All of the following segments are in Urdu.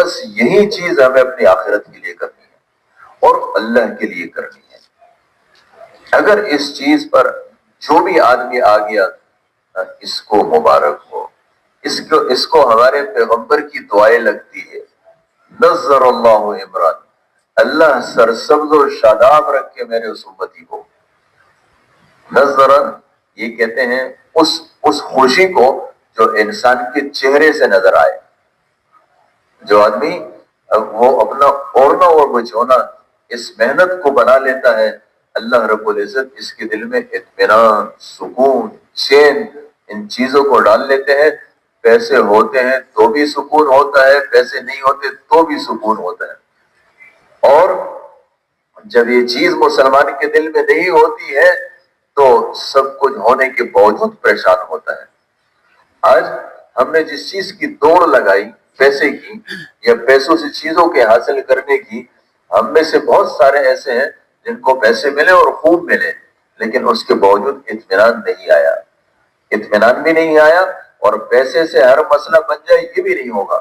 بس یہی چیز ہمیں اپنی آخرت کے لیے کرنی ہے اور اللہ کے لیے کرنی ہے۔ اگر اس چیز پر جو بھی آدمی آ گیا اس کو مبارک ہو، اس کو ہمارے پیغمبر کی دعائیں لگتی ہے، نظر اللہ عمران، اللہ سرسبز و شاداب رکھ کے میرے اس امتی کو۔ نظر یہ کہتے ہیں اس خوشی کو جو انسان کے چہرے سے نظر آئے۔ جو آدمی وہ اپنا اوڑھنا اور بچھونا اس محنت کو بنا لیتا ہے، اللہ رب العزت اس کے دل میں اطمینان، سکون، چین ان چیزوں کو ڈال لیتے ہیں۔ پیسے ہوتے ہیں تو بھی سکون ہوتا ہے، پیسے نہیں ہوتے تو بھی سکون ہوتا ہے۔ اور جب یہ چیز مسلمان کے دل میں نہیں ہوتی ہے تو سب کچھ ہونے کے باوجود پریشان ہوتا ہے۔ آج ہم نے جس چیز کی دوڑ لگائی پیسے کی یا پیسوں سے چیزوں کے حاصل کرنے کی، ہم میں سے بہت سارے ایسے ہیں جن کو پیسے ملے اور خوب ملے لیکن اس کے باوجود اطمینان نہیں آیا، اطمینان بھی نہیں آیا، اور پیسے سے ہر مسئلہ بن جائے یہ بھی نہیں ہوگا۔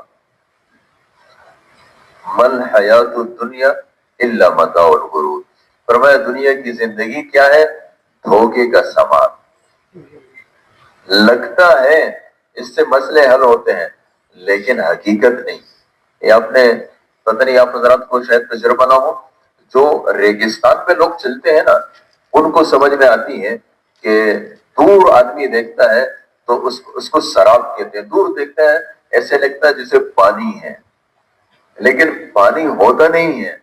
مل حیات الدنیا الا متاع الغرور، فرمایا دنیا کی زندگی کیا ہے؟ دھوکے کا سامان۔ لگتا ہے اس سے مسئلے حل ہوتے ہیں لیکن حقیقت نہیں۔ یہ آپ نے پتہ نہیں، آپ حضرات کو شاید تجربہ نہ ہو، جو ریگستان میں لوگ چلتے ہیں نا ان کو سمجھ میں آتی ہے کہ دور آدمی دیکھتا ہے تو اس کو سراب کہتے ہیں، دور دیکھتا ہے ایسے لگتا ہے جیسے پانی ہے، لیکن پانی ہوتا نہیں ہے۔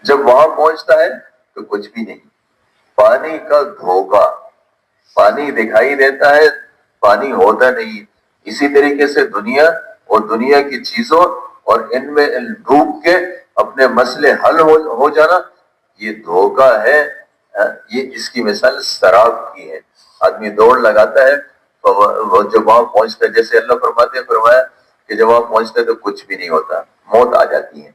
جب وہاں پہنچتا ہے تو کچھ بھی نہیں، پانی کا دھوکہ، پانی دکھائی دیتا ہے پانی ہوتا نہیں۔ اسی طریقے سے دنیا اور دنیا کی چیزوں اور ان میں ڈوب کے اپنے مسئلے حل ہو جانا یہ دھوکہ ہے۔ یہ اس کی مثال سراب کی ہے۔ آدمی دوڑ لگاتا ہے وہ جب وہاں پہنچتا ہے، جیسے اللہ فرماتے ہیں، فرمایا کہ جب وہاں پہنچتا ہے تو کچھ بھی نہیں ہوتا، موت آ جاتی ہے۔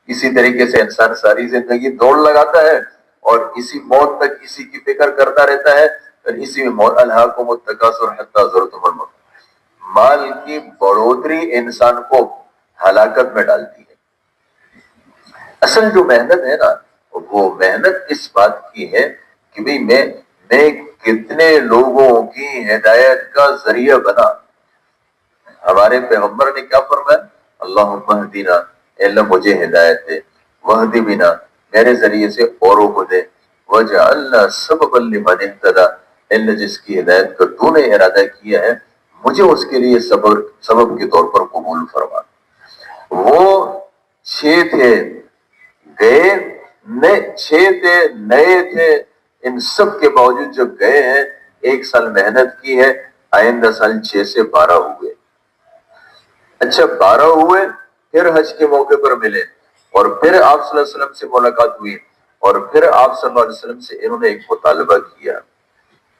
اسی طریقے سے انسان ساری زندگی دوڑ لگاتا ہے اور اسی موت تک اسی کی فکر کرتا رہتا ہے، اور اسی میں موت، الہاکم التکاثر حتی زرتم المقابر، مال کی بڑھوتری انسان کو ہلاکت میں ڈالتی ہے۔ اصل جو محنت ہے نا وہ محنت اس بات کی ہے کہ بھئی میں کتنے لوگوں کی ہدایت کا ذریعہ بنا۔ ہمارے پیغمبر نے کیا فرمایا؟ اللہم اہدنا، اے اللہ مجھے ہدایت دے، واہد بنا، میرے ذریعے سے اوروں کو دے، وجعلنا سببا لمن اہتدی، اے اللہ جس کی ہدایت کا تو نے ارادہ کیا ہے مجھے اس کے لیے سبب کے طور پر قبول فرما۔ وہ 6 تھے گئے، 6 تھے نئے تھے، ان سب کے باوجود جب گئے ہیں 1 سال محنت کی ہے، آئندہ سال 6 سے 12 ہوئے۔ اچھا 12 ہوئے، پھر حج کے موقع پر ملے اور پھر آپ صلی اللہ علیہ وسلم سے ملاقات ہوئی، اور پھر آپ صلی اللہ علیہ وسلم سے انہوں نے ایک مطالبہ کیا۔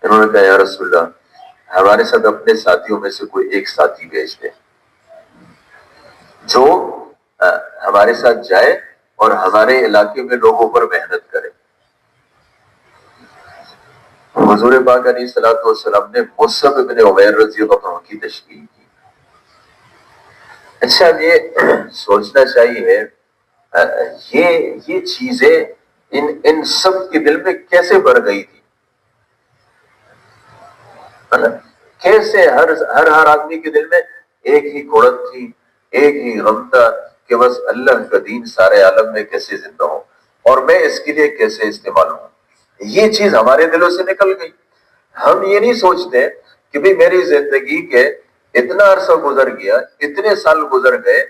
انہوں نے کہا یا رسول اللہ ہمارے ساتھ اپنے ساتھیوں میں سے کوئی ایک ساتھی بھیج دے جو ہمارے ساتھ جائے اور ہمارے علاقے میں لوگوں پر محنت کرے۔ حضور پاک علیہ الصلوۃ والسلام نے مصعب بن عمیر رضی اللہ عنہ کی تشکیل کی۔ اچھا یہ سوچنا چاہیے یہ چیزیں ان سب کے دل میں کیسے بڑھ گئی تھی؟ کیسے ہر آدمی کے دل میں ایک ہی قوت تھی، ایک ہی غم تھا کہ بس اللہ کا دین سارے عالم میں کیسے زندہ ہو اور میں اس کے لیے کیسے استعمال ہوں۔ یہ چیز ہمارے دلوں سے نکل گئی۔ ہم یہ نہیں سوچتے کہ بھی میری زندگی کے اتنا عرصہ گزر گیا، اتنے سال گزر گئے،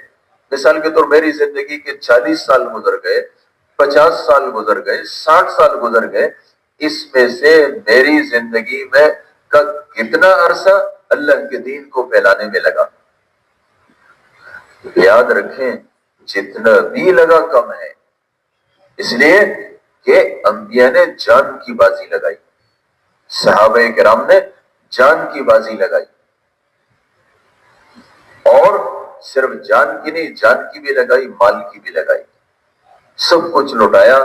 مثال کے طور میری زندگی کے 40 سال گزر گئے، 50 سال گزر گئے، 60 سال گزر گئے، اس میں سے میری زندگی میں کا کتنا عرصہ اللہ کے دین کو پھیلانے میں لگا؟ یاد رکھیں جتنا بھی لگا کم ہے، اس لیے کہ انبیاء نے جان کی بازی لگائی، صحابہ کرام نے جان کی بازی لگائی، اور صرف جان کی نہیں، جان کی بھی لگائی، مال کی بھی لگائی، سب کچھ لوٹایا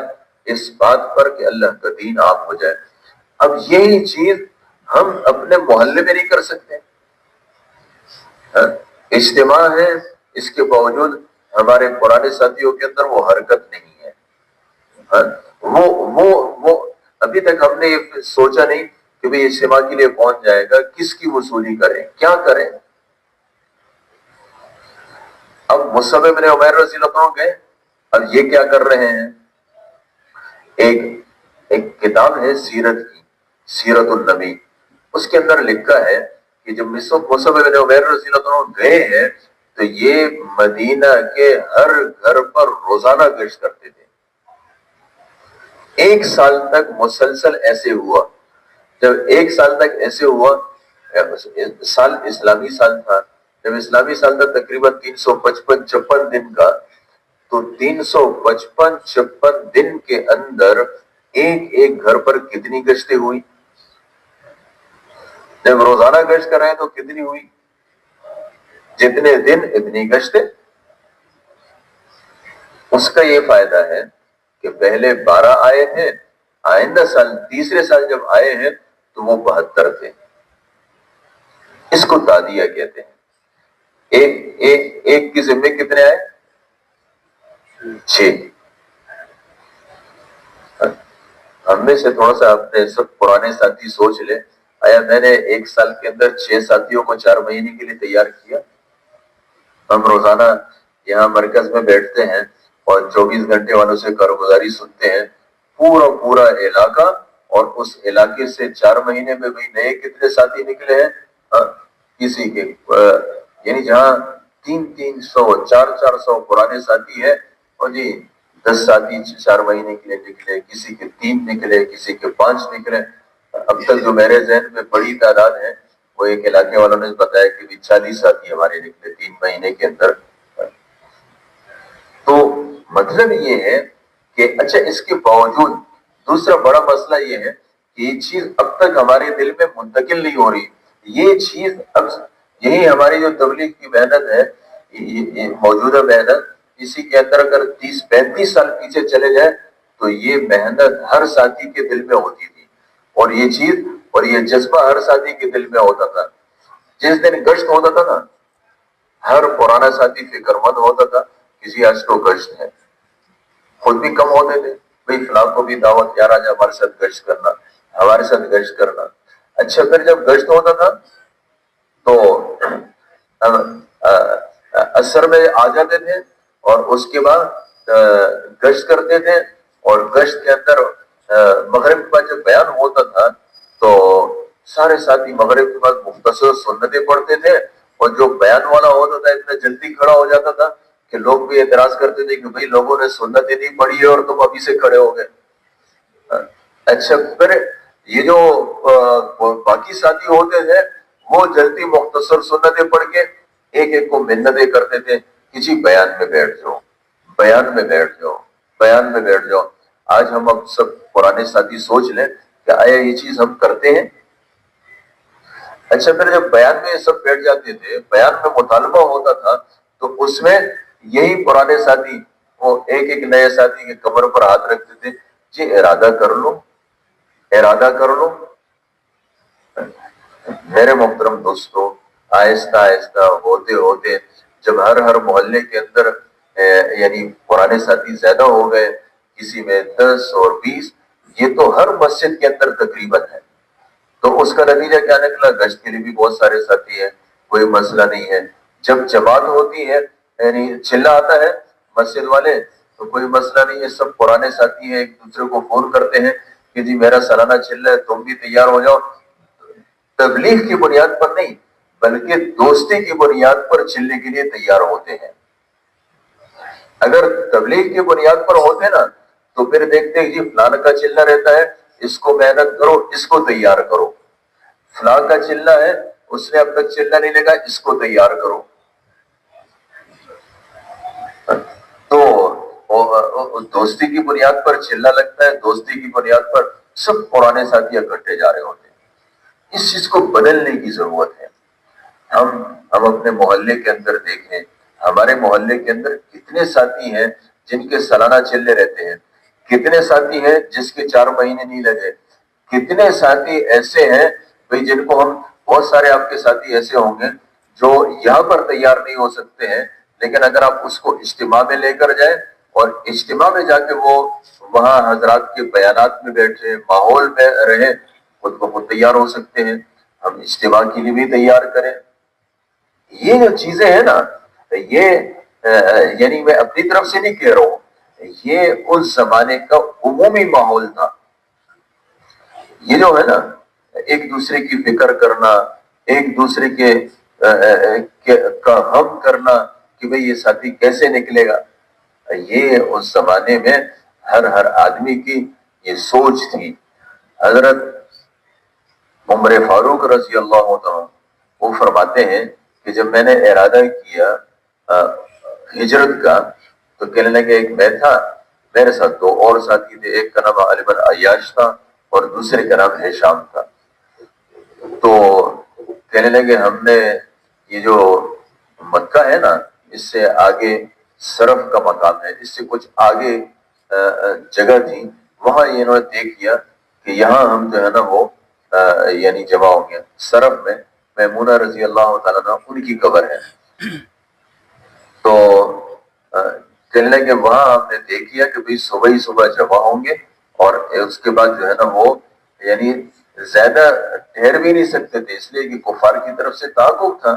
اس بات پر کہ اللہ کا دین عام ہو جائے۔ اب یہی چیز ہم اپنے محلے میں نہیں کر سکتے۔ اجتماع ہے اس کے باوجود ہمارے پرانے ساتھیوں کے اندر وہ حرکت نہیں ہے. وہ ابھی تک ہم نے یہ سوچا نہیں کہ بھئی اجتماع کے لیے پہنچ جائے گا, کس کی وصولی کریں, کیا کریں. اب مصعب بن عمیر رضی اللہ عنہ گئے, اب یہ کیا کر رہے ہیں, ایک کتاب ہے سیرت کی, سیرت النبی, اس کے اندر لکھا ہے کہ جب مصعب بن عمیر رضی اللہ عنہ گئے ہیں تو یہ مدینہ کے ہر گھر پر روزانہ گشت کرتے تھے. 1 سال تک مسلسل ایسے ہوا. جب 1 سال تک ایسے ہوا, سال اسلامی سال تھا, جب اسلامی سال تھا تقریباً 355-56 دن کا, تو 355-56 دن کے اندر ایک گھر پر کتنی گشتیں ہوئی؟ جب روزانہ گشت کر رہے ہیں تو کتنی ہوئی؟ جتنے دن اتنی گشتیں. اس کا یہ فائدہ ہے کہ پہلے 12 آئے تھے, آئندہ سال تیسرے سال جب آئے ہیں تو وہ 72 تھے. اس کو تادیہ کہتے ہیں. ایک کی ذمے کتنے آئے؟ 6. ہم میں سے تھوڑا سا اپنے سب پرانے ساتھی سوچ لیں, آیا میں نے 1 سال کے اندر 6 ساتھیوں کو 4 مہینے کے لیے تیار کیا؟ ہم روزانہ یہاں مرکز میں بیٹھتے ہیں اور 24 گھنٹے والوں سے کارگزاری سنتے ہیں, پورا علاقہ, اور اس علاقے سے 4 مہینے میں بھی نئے کتنے ساتھی نکلے ہیں؟ کسی کے یعنی جہاں 300 400 پرانے ساتھی ہیں, اور جی 10 ساتھی 4 مہینے کے لیے نکلے, کسی کے 3 نکلے, کسی کے 5 نکلے. اب تک جو میرے ذہن میں بڑی تعداد ہے, وہ ایک علاقے والوں نے بتایا کہ 40 ساتھی ہمارے نکلے 3 مہینے کے اندر. تو مطلب یہ ہے کہ اچھا, اس کے باوجود دوسرا بڑا مسئلہ یہ ہے کہ یہ چیز اب تک ہمارے دل میں منتقل نہیں ہو رہی. یہ چیز اب یہی ہماری جو تبلیغ کی محنت ہے, یہ موجودہ محنت, اسی کے اندر اگر 30-35 سال پیچھے چلے جائیں تو یہ محنت ہر ساتھی کے دل میں ہوتی تھی, اور یہ چیز اور یہ جذبہ ہر ساتھی کے دل میں ہوتا تھا. جس دن گشت ہوتا تھا نا, ہر پرانا ساتھی فکر مند ہوتا تھا کسی آج تو گشت ہے. خود بھی کم ہوتے تھے, بھئی فلاں کو بھی دعوت, یار آج ہمارے ساتھ گشت کرنا, ہمارے ساتھ گشت کرنا. اچھا, پھر جب گشت ہوتا تھا تو اثر میں آ جاتے تھے, اور اس کے بعد گشت کرتے تھے, اور گشت کے اندر مغرب کا جب بیان ہوتا تھا تو سارے ساتھی مغرب کے بعد مختصر سنتیں پڑھتے تھے, اور جو بیان والا ہوتا تھا اتنا جلدی کھڑا ہو جاتا تھا کہ لوگ بھی اعتراض کرتے تھے کہ بھئی لوگوں نے سنتیں نہیں پڑھی ہے اور تم ابھی سے کھڑے ہو گئے. اچھا, پھر یہ جو باقی ساتھی ہوتے تھے وہ جلدی مختصر سنتیں پڑھ کے ایک کو منتیں کرتے تھے کہ جی بیان میں بیٹھ جاؤ, بیان میں بیٹھ جاؤ, بیان میں بیٹھ جاؤ. آج ہم اب سب پرانے ساتھی سوچ لیں کہ آیا یہ چیز ہم کرتے ہیں؟ اچھا, پھر جب بیان میں یہ سب بیٹھ جاتے تھے, بیان میں مطالبہ ہوتا تھا, تو اس میں یہی پرانے ساتھی وہ ایک نئے ساتھی کے کمر پر ہاتھ رکھتے تھے, جی ارادہ کر لو, ارادہ کر لو. میرے محترم دوستو, آہستہ آہستہ ہوتے ہوتے جب ہر محلے کے اندر یعنی پرانے ساتھی زیادہ ہو گئے, کسی میں 10 اور 20, یہ تو ہر مسجد کے اندر تقریباً ہے, تو اس کا نتیجہ کیا نکلا؟ گشت کے لیے بھی بہت سارے ساتھی ہیں, کوئی مسئلہ نہیں ہے. جب جماعت ہوتی ہے یعنی چلا آتا ہے مسجد والے, تو کوئی مسئلہ نہیں ہے, سب پرانے ساتھی ہیں, ایک دوسرے کو فون کرتے ہیں کہ جی میرا سالانہ چلا ہے, تم بھی تیار ہو جاؤ. تبلیغ کی بنیاد پر نہیں بلکہ دوستی کی بنیاد پر چلنے کے لیے تیار ہوتے ہیں. اگر تبلیغ کی بنیاد پر ہوتے نا تو پھر دیکھتے ہیں جی فلاں کا چلنا رہتا ہے, اس کو محنت کرو, اس کو تیار کرو. فلاں کا چلنا ہے, اس نے اب تک چلنا نہیں لگا, اس کو تیار کرو. تو دوستی کی بنیاد پر چلنا لگتا ہے, دوستی کی بنیاد پر سب پرانے ساتھی اکٹھے جا رہے ہوتے ہیں. اس چیز کو بدلنے کی ضرورت ہے. ہم اپنے محلے کے اندر دیکھیں, ہمارے محلے کے اندر کتنے ساتھی ہیں جن کے سالانہ چلے رہتے ہیں, کتنے ساتھی ہیں جس کے 4 مہینے نہیں لگے, کتنے ساتھی ایسے ہیں بھئی جن کو ہم, بہت سارے آپ کے ساتھی ایسے ہوں گے جو یہاں پر تیار نہیں ہو سکتے ہیں لیکن اگر آپ اس کو اجتماع میں لے کر جائیں اور اجتماع میں جا کے وہ وہاں حضرات کے بیانات میں بیٹھے ماحول میں رہیں خود بخود تیار ہو سکتے ہیں. ہم اجتماع کے لیے بھی تیار کریں. یہ جو چیزیں ہیں نا یہ یعنی میں اپنی طرف سے نہیں کہہ رہا ہوں, یہ اس زمانے کا عمومی ماحول تھا. یہ جو ہے نا ایک دوسرے کی فکر کرنا, ایک دوسرے کے کا غم کرنا کہ بھئی یہ ساتھی کیسے نکلے گا, یہ اس زمانے میں ہر آدمی کی یہ سوچ تھی. حضرت عمر فاروق رضی اللہ عنہ وہ فرماتے ہیں کہ جب میں نے ارادہ کیا ہجرت کا تو کہنے لگے ایک میں تھا, میرے ساتھ دو اور ساتھی تھے, ایک کا نام علی بن عیاش تھا اور دوسرے کا نام ہشام تھا. تو کہنے لگے ہم نے یہ جو مکہ ہے نا اس سے آگے صرف کا مقام ہے, اس سے کچھ آگے جگہ تھی, وہاں انہوں نے طے کیا کہ یہاں ہم جو ہے نا وہ یعنی جمع ہوں گے. صرف میں میمونہ رضی اللہ تعالیٰ عنہ ان کی قبر ہے. تو کہنے لگے وہاں ہم نے طے کیا کہ بھئی صبح ہی صبح جمع ہوں گے اور اس کے بعد جو ہے نا وہ یعنی زیادہ ٹھہر بھی نہیں سکتے تھے اس لیے کہ کفار کی طرف سے تعاقب تھا.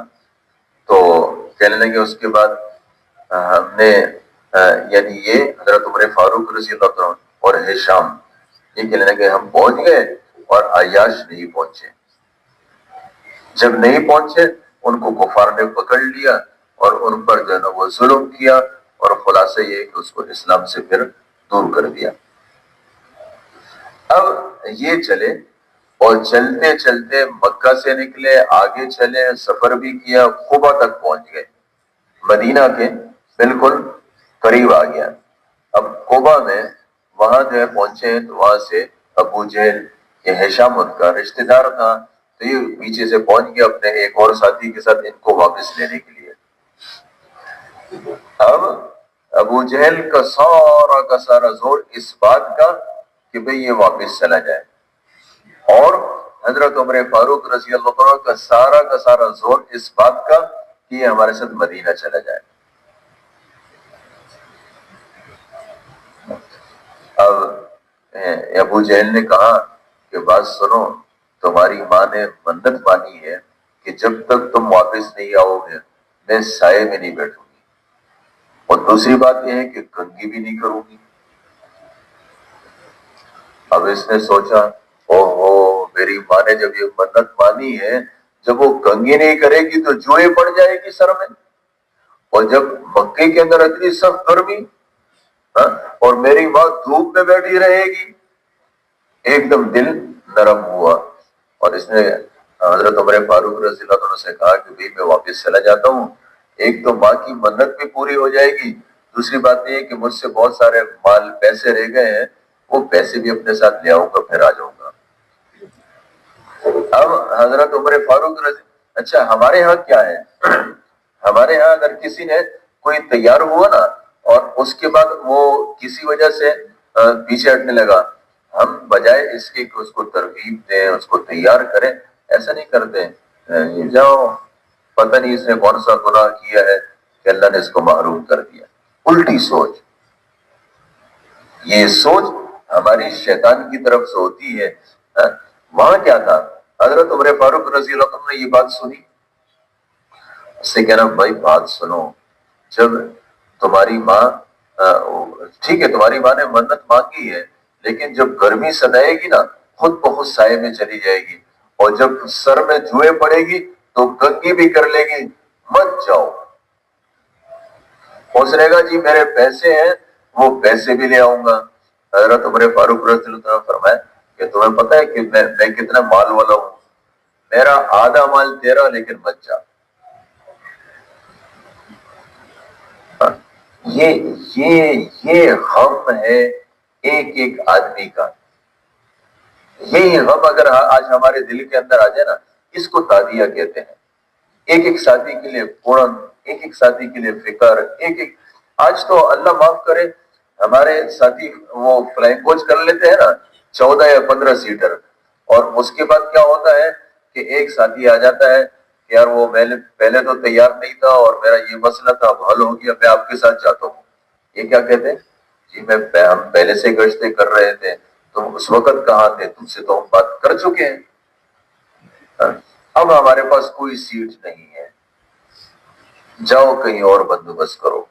تو کہنے لگے اس کے بعد ہم نے یعنی یہ حضرت عمر فاروق رضی اللہ عنہ اور ہشام یہ کہنے لگے ہم پہنچ گئے اور عیاش نہیں پہنچے. جب نہیں پہنچے ان کو کفار نے پکڑ لیا اور ان پر جو ہے نا وہ ظلم کیا اور خلاصہ یہ کہ اس کو اسلام سے پھر دور کر دیا. اب یہ چلے اور چلتے چلتے مکہ سے نکلے, آگے چلے, سفر بھی کیا, قبا تک پہنچ گئے, مدینہ کے بالکل قریب آ گیا. اب قبا میں وہاں جو ہے پہنچے تو وہاں سے ابو جہل یہ ہشام ان کا رشتہ دار تھا تو یہ پیچھے سے پہنچ گیا اپنے ایک اور ساتھی کے ساتھ ان کو واپس لینے کے لیے. اب ابو جہل کا سارا زور اس بات کا کہ بھئی یہ واپس چلا جائے اور حضرت عمر فاروق رضی اللہ عنہ کا سارا زور اس بات کا کہ یہ ہمارے ساتھ مدینہ چلا جائے. اب ابو جہل نے کہا کہ بات سنو, تمہاری ماں نے منت مانی ہے کہ جب تک تم واپس نہیں آؤ گے میں سائے میں نہیں بیٹھوں گی, اور دوسری بات یہ ہے کہ کنگھی بھی نہیں کروں گی. اب اس نے سوچا اوہو میری ماں نے جب یہ منت مانی ہے, جب وہ کنگھی نہیں کرے گی تو جوئیں پڑ جائے گی سر میں, اور جب مکے کے اندر اتنی سخت گرمی اور میری ماں دھوپ میں بیٹھی رہے گی. ایک دم دل نرم ہوا اور اس نے حضرت عمر فاروق رضی اللہ عنہ سے کہا کہ بھئی میں واپس چلا جاتا ہوں, ایک تو ماں کی منت بھی پوری ہو جائے گی, دوسری بات یہ کہ مجھ سے بہت سارے مال پیسے رہ گئے ہیں, وہ پیسے بھی اپنے ساتھ لے آؤں گا پھر آ جاؤں گا. اب حضرت عمر فاروق رضی اچھا ہمارے ہاں کیا ہے, ہمارے ہاں اگر کسی نے کوئی تیار ہوا نا اور اس کے بعد وہ کسی وجہ سے پیچھے ہٹنے لگا, ہم بجائے اس کے کہ اس کو ترغیب دیں, اس کو تیار کریں, ایسا نہیں کرتے. یہ جاؤ پتہ نہیں اس نے کون سا گناہ کیا ہے کہ اللہ نے اس کو محروم کر دیا. الٹی سوچ, یہ سوچ ہماری شیطان کی طرف سے ہوتی ہے. وہاں کیا تھا, حضرت عمر فاروق رضی اللہ عنہ نے یہ بات سنی, اس سے کہنا بھائی بات سنو, جب تمہاری ماں ٹھیک ہے تمہاری ماں نے منت مانگی ہے, لیکن جب گرمی سدائے گی نا خود بخود سائے میں چلی جائے گی, اور جب سر میں جوئیں پڑے گی تو کنگھی بھی کر لے گی, مت جاؤ. سوچنے گا جی میرے پیسے ہیں وہ پیسے بھی لے آؤں گا. حضرت عمر فاروق رضی اللہ عنہ نے فرمایا کہ تمہیں پتہ ہے کہ میں کتنا مال والا ہوں, میرا آدھا مال تیرا لیکن مت جا. یہ غم ہے ایک ایک آدمی کا. یہی غم اگر آج ہمارے دل کے اندر آ جائے نا, اس کو تعدیہ کہتے ہیں. ایک ایک ساتھی کے لیے فوراً, ایک ایک ساتھی کے لیے فکر, ایک ایک. آج تو اللہ معاف کرے ہمارے ساتھی وہ فلائنگ کوچ کر لیتے ہیں نا 14 یا 15 سیٹر, اور اس کے بعد کیا ہوتا ہے کہ ایک ساتھی آ جاتا ہے کہ یار وہ میں نے پہلے تو تیار نہیں تھا اور میرا یہ مسئلہ تھا، اب حل ہو گیا، میں آپ کے ساتھ جاتا ہوں. یہ کیا کہتے ہیں؟ جی ہم پہلے سے گشتیں کر رہے تھے، تم اس وقت کہاں تھے، تم سے تو ہم بات کر چکے ہیں. اب ہمارے پاس کوئی سیٹ نہیں ہے، جاؤ کہیں اور بندوبست کرو.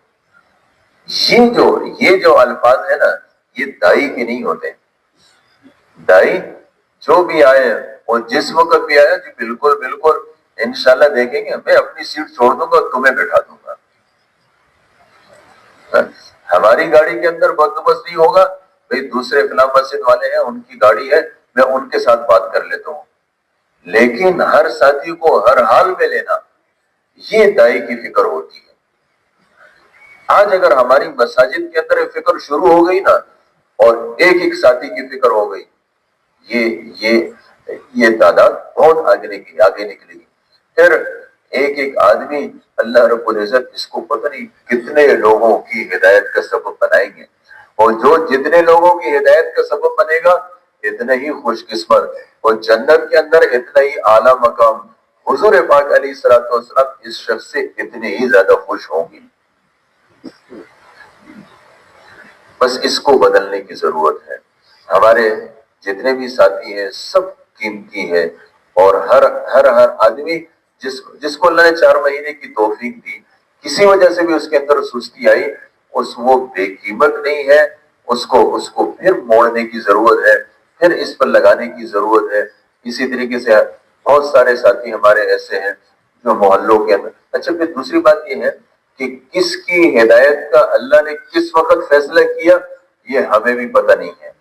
یہ جو الفاظ ہے نا، یہ دائی کے نہیں ہوتے. دائی جو بھی آئے اور جس وقت بھی آیا، جی بالکل بالکل انشاءاللہ دیکھیں گے، میں اپنی سیٹ چھوڑ دوں گا، تمہیں بٹھا دوں گا. ہماری گاڑی کے اندر بندوبست نہیں ہوگا، بھئی دوسرے فلاں مسجد والے ہیں، ان کی گاڑی ہے، میں ان کے ساتھ بات کر لیتا ہوں. لیکن ہر ساتھی کو ہر حال میں لینا، یہ دائی کی فکر ہوتی ہے. آج اگر ہماری مساجد کے اندر فکر شروع ہو گئی نا، اور ایک ایک ساتھی کی فکر ہو گئی، یہ تعداد بہت آگے نکلے گی. پھر ایک ایک آدمی اللہ رب العزت اس کو پتہ نہیں کتنے لوگوں کی ہدایت کا سبب بنائیں گے، اور جو جتنے لوگوں کی ہدایت کا سبب بنے گا اتنا ہی خوش قسمت، اور جنت کے اندر اتنا ہی اعلیٰ مقام. حضور پاک علیہ الصلوۃ والسلام اس شخص سے اتنے ہی زیادہ خوش ہوں گے. بس اس کو بدلنے کی ضرورت ہے. ہمارے جتنے بھی ساتھی ہیں سب قیمتی ہے، اور ہر آدمی جس کو اللہ نے 4 مہینے کی توفیق دی، کسی وجہ سے بھی اس کے اندر سستی آئی، وہ بے قیمت نہیں ہے. اس کو پھر موڑنے کی ضرورت ہے، پھر اس پر لگانے کی ضرورت ہے. اسی طریقے سے بہت سارے ساتھی ہمارے ایسے ہیں جو محلوں کے اندر. اچھا، پھر دوسری بات یہ ہے کہ کس کی ہدایت کا اللہ نے کس وقت فیصلہ کیا، یہ ہمیں بھی پتہ نہیں ہے.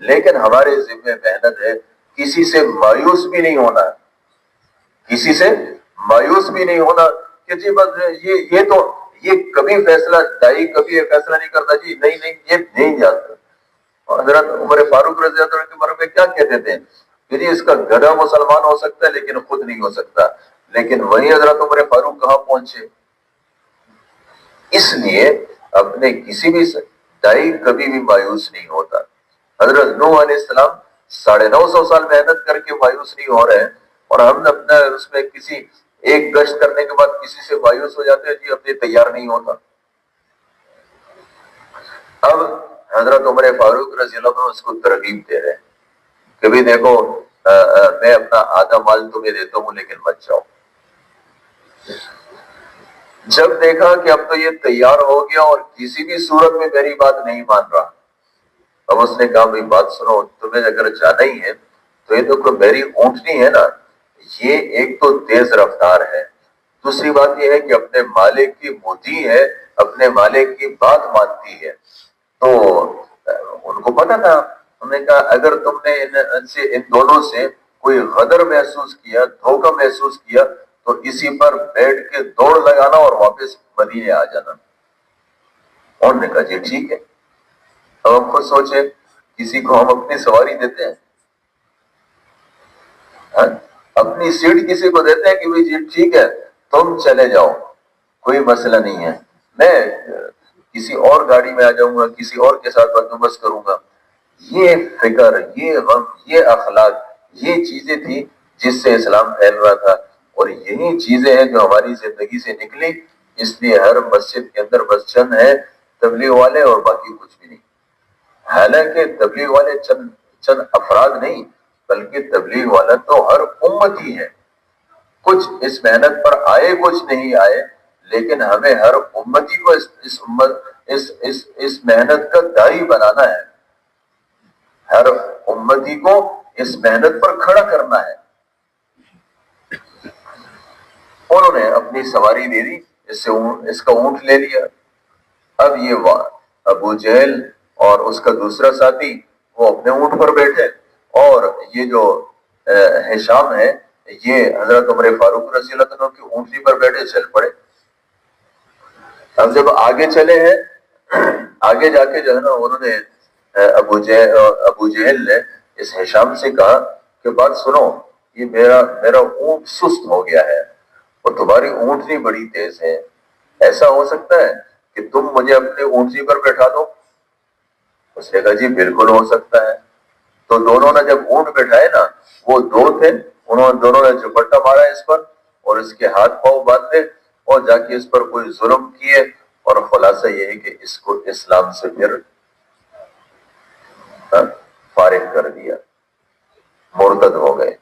لیکن ہمارے ذمہ محنت ہے کسی سے مایوس بھی نہیں ہونا، کسی سے مایوس بھی نہیں ہونا کہ جی بس یہ کبھی فیصلہ، دائی کبھی یہ فیصلہ نہیں کرتا جی نہیں یہ نہیں جاتا. اور حضرت عمر فاروق رضی اللہ عنہ کے بارے میں کیا کہتے تھے کہ جی اس کا گدھا مسلمان ہو سکتا ہے لیکن خود نہیں ہو سکتا. لیکن وہی حضرت عمر فاروق کہاں پہنچے. اس لیے اپنے کسی بھی دائی کبھی بھی مایوس نہیں ہوتا. حضرت نوح علیہ السلام 950 سال محنت کر کے مایوس نہیں ہو رہے ہیں، اور ہم اپنا اس میں کسی ایک گشت کرنے کے بعد کسی سے مایوس ہو جاتے ہیں جی اب یہ تیار نہیں ہوتا. اب حضرت عمر فاروق رضی اللہ عنہ اس کو ترغیب دے رہے ہیں کہ بھی دیکھو میں اپنا آدھا مال تمہیں دیتا ہوں لیکن مت جاؤ. جب دیکھا کہ اب تو یہ تیار ہو گیا اور کسی بھی صورت میں میری بات نہیں مان رہا، اب اس نے کہا بھائی بات سنو، تمہیں اگر جانا ہی ہے تو یہ تو میری اونٹنی ہے نا، یہ ایک تو تیز رفتار ہے، دوسری بات یہ ہے کہ اپنے مالک کی مطیع ہے، اپنے مالک کی بات مانتی ہے. تو ان کو پتا تھا. انہوں نے کہا اگر تم نے ان دونوں سے کوئی غدر محسوس کیا، دھوکہ محسوس کیا، تو اسی پر بیٹھ کے دوڑ لگانا اور واپس مدینے آ جانا. انہوں نے کہا جی ٹھیک ہے. اب ہم خود سوچیں، کسی کو ہم اپنی سواری دیتے ہیں، اپنی سیٹ کسی کو دیتے ہیں کہ بھائی جی ٹھیک ہے تم چلے جاؤ، کوئی مسئلہ نہیں ہے، میں کسی اور گاڑی میں آ جاؤں گا، کسی اور کے ساتھ بندوبست کروں گا. یہ فکر، یہ غم، یہ اخلاق، یہ چیزیں تھی جس سے اسلام پھیل رہا تھا، اور یہی چیزیں ہیں جو ہماری زندگی سے نکلی. اس لیے ہر مسجد کے اندر بس چند ہے تبلیغ والے اور باقی کچھ بھی نہیں. حالانکہ تبلیغ والے چند افراد نہیں، بلکہ تبلیغ والا تو ہر امتی ہے. کچھ اس محنت پر آئے کچھ نہیں آئے، لیکن ہمیں ہر امتی کو اس محنت کا داعی بنانا ہے، ہر امتی کو اس محنت پر کھڑا کرنا ہے. انہوں نے اپنی سواری دے دی، اس کا اونٹ لے لیا. اب یہ ابو جہل اور اس کا دوسرا ساتھی وہ اپنے اونٹ پر بیٹھے، اور یہ جو ہشام ہے یہ حضرت عمر فاروق رضی اللہ عنہ کی اونٹنی پر بیٹھے چل پڑے. اب جب آگے چلے ہیں، آگے جا کے جو ہے نا انہوں نے ابو جہل نے اس ہشام سے کہا کہ بات سنو، یہ میرا اونٹ سست ہو گیا ہے اور تمہاری اونٹنی بڑی تیز ہے، ایسا ہو سکتا ہے کہ تم مجھے اپنے اونٹنی پر بیٹھا دو؟ اس نے کہا جی بالکل ہو سکتا ہے. تو دونوں نے جب اونٹ بیٹھائے نا، وہ دو تھے، انہوں نے دونوں نے جپٹا مارا اس پر اور اس کے ہاتھ پاؤں باندھ دے اور جا کے اس پر کوئی ظلم کیے، اور خلاصہ یہ ہے کہ اس کو اسلام سے پھر فارغ کر دیا، مرتد ہو گئے۔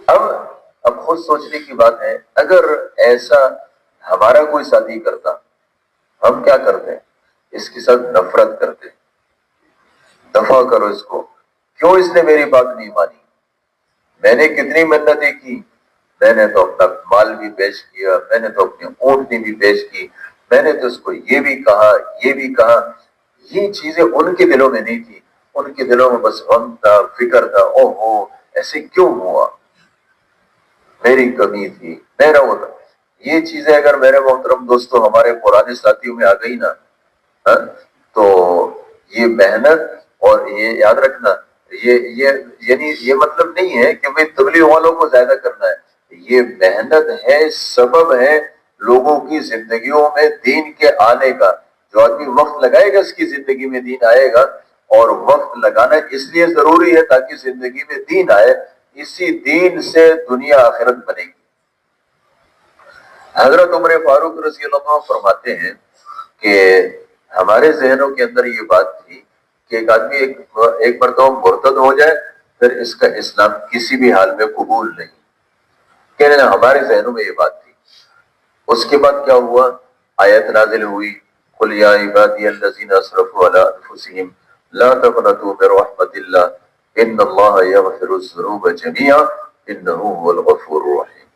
اب خود سوچنے کی بات ہے، اگر ایسا ہمارا کوئی ساتھی کرتا، ہم کیا کرتے؟ اس کے ساتھ نفرت کرتے، دفع کرو اس کو، کیوں اس نے میری بات نہیں مانی؟ میں نے کتنی منتیں کی، میں نے تو اپنا مال بھی پیش کیا، میں نے تو اپنی اونٹنی بھی پیش کی، میں نے تو اس کو یہ بھی کہا یہ بھی کہا۔ یہ چیزیں ان کے دلوں میں نہیں تھی، ان کے دلوں میں بس غم تھا، فکر تھا، اوہو ایسے کیوں ہوا، میری کمی تھی، میرا وہ تھا۔ یہ چیزیں اگر میرے محترم دوستوں ہمارے پرانے ساتھیوں میں آ گئی نا، تو یہ محنت، اور یہ یاد رکھنا، یعنی یہ مطلب نہیں ہے کہ بھئی تبلیغ والوں کو زیادہ کرنا ہے، یہ محنت ہے، سبب ہے لوگوں کی زندگیوں میں دین کے آنے کا۔ جو آدمی وقت لگائے گا اس کی زندگی میں دین آئے گا، اور وقت لگانا اس لیے ضروری ہے تاکہ زندگی میں دین آئے، اسی دین سے دنیا آخرت بنے گی۔ حضرت عمر فاروق رضی اللہ عنہ فرماتے ہیں کہ ہمارے ذہنوں کے اندر یہ بات تھی کہ ایک آدمی ایک مرتبہ مرتد ہو جائے پھر اس کا اسلام کسی بھی حال میں قبول نہیں، کہنے ہمارے ذہنوں میں یہ بات تھی۔ اس کے بعد کیا ہوا؟ آیت نازل ہوئی، قل یا عبادی الذین اسرفوا علی انفسہم لا تقنطوا من رحمت اللہ ان اللہ یغفر الذنوب جميعا انہ هو الغفور الرحیم۔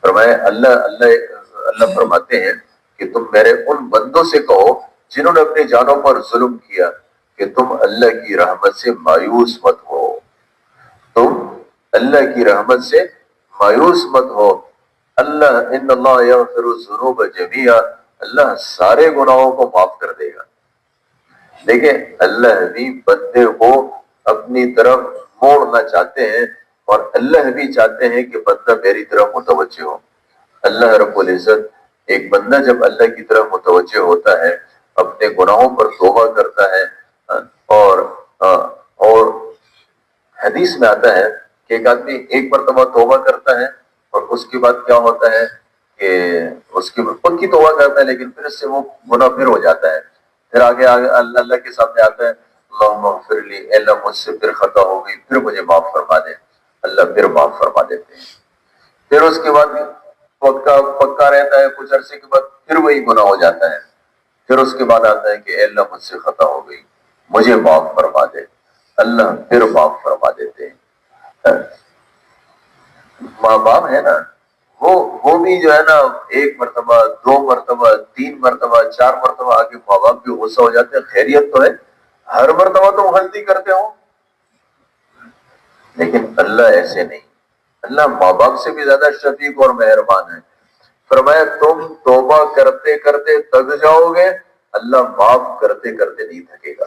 فرمایا اللہ فرماتے ہیں کہ تم میرے ان بندوں سے کہو جنہوں نے اپنے جانوں پر ظلم کیا کہ تم اللہ کی رحمت سے مایوس مت ہو، تم اللہ کی رحمت سے مایوس مت ہو۔ اللہ ان اللہ یغفر الذنوب جميعا، اللہ سارے گناہوں کو معاف کر دے گا۔ دیکھیں اللہ بھی بندے کو اپنی طرف موڑنا چاہتے ہیں، اور اللہ بھی چاہتے ہیں کہ بندہ میری طرف متوجہ ہو۔ اللہ رب العزت، ایک بندہ جب اللہ کی طرف متوجہ ہوتا ہے، اپنے گناہوں پر توبہ کرتا ہے، اور حدیث میں آتا ہے کہ ایک آدمی ایک مرتبہ توبہ کرتا ہے اور اس کے بعد کیا ہوتا ہے کہ اس کی پکی توبہ کرتا ہے، لیکن پھر اس سے وہ گناہ پھر ہو جاتا ہے، پھر آگے اللہ کے سامنے آتا ہے، اللہم اغفر لی، اے اللہ مجھ سے پھر خطا ہو گئی، پھر مجھے معاف فرما دے، اللہ پھر معاف فرما دیتے ہیں۔ پھر اس کے بعد پکا رہتا ہے، کچھ عرصے کے بعد پھر وہی گناہ ہو جاتا ہے، پھر اس کے بعد آتا ہے کہ اے اللہ مجھ سے خطا ہو گئی، مجھے معاف فرما دے، اللہ پھر معاف فرما دیتے ہیں۔ ماں باپ ہے نا، وہ بھی جو ہے نا، ایک مرتبہ، دو مرتبہ، تین مرتبہ، چار مرتبہ آگے ماں باپ بھی غصہ ہو جاتے ہیں، خیریت تو ہے، ہر مرتبہ تم غلطی کرتے ہو، لیکن اللہ ایسے نہیں، اللہ ماں باپ سے بھی زیادہ شفیق اور مہربان ہے۔ فرمایا تم توبہ کرتے کرتے تھک جاؤ گے، اللہ معاف کرتے کرتے نہیں تھکے گا،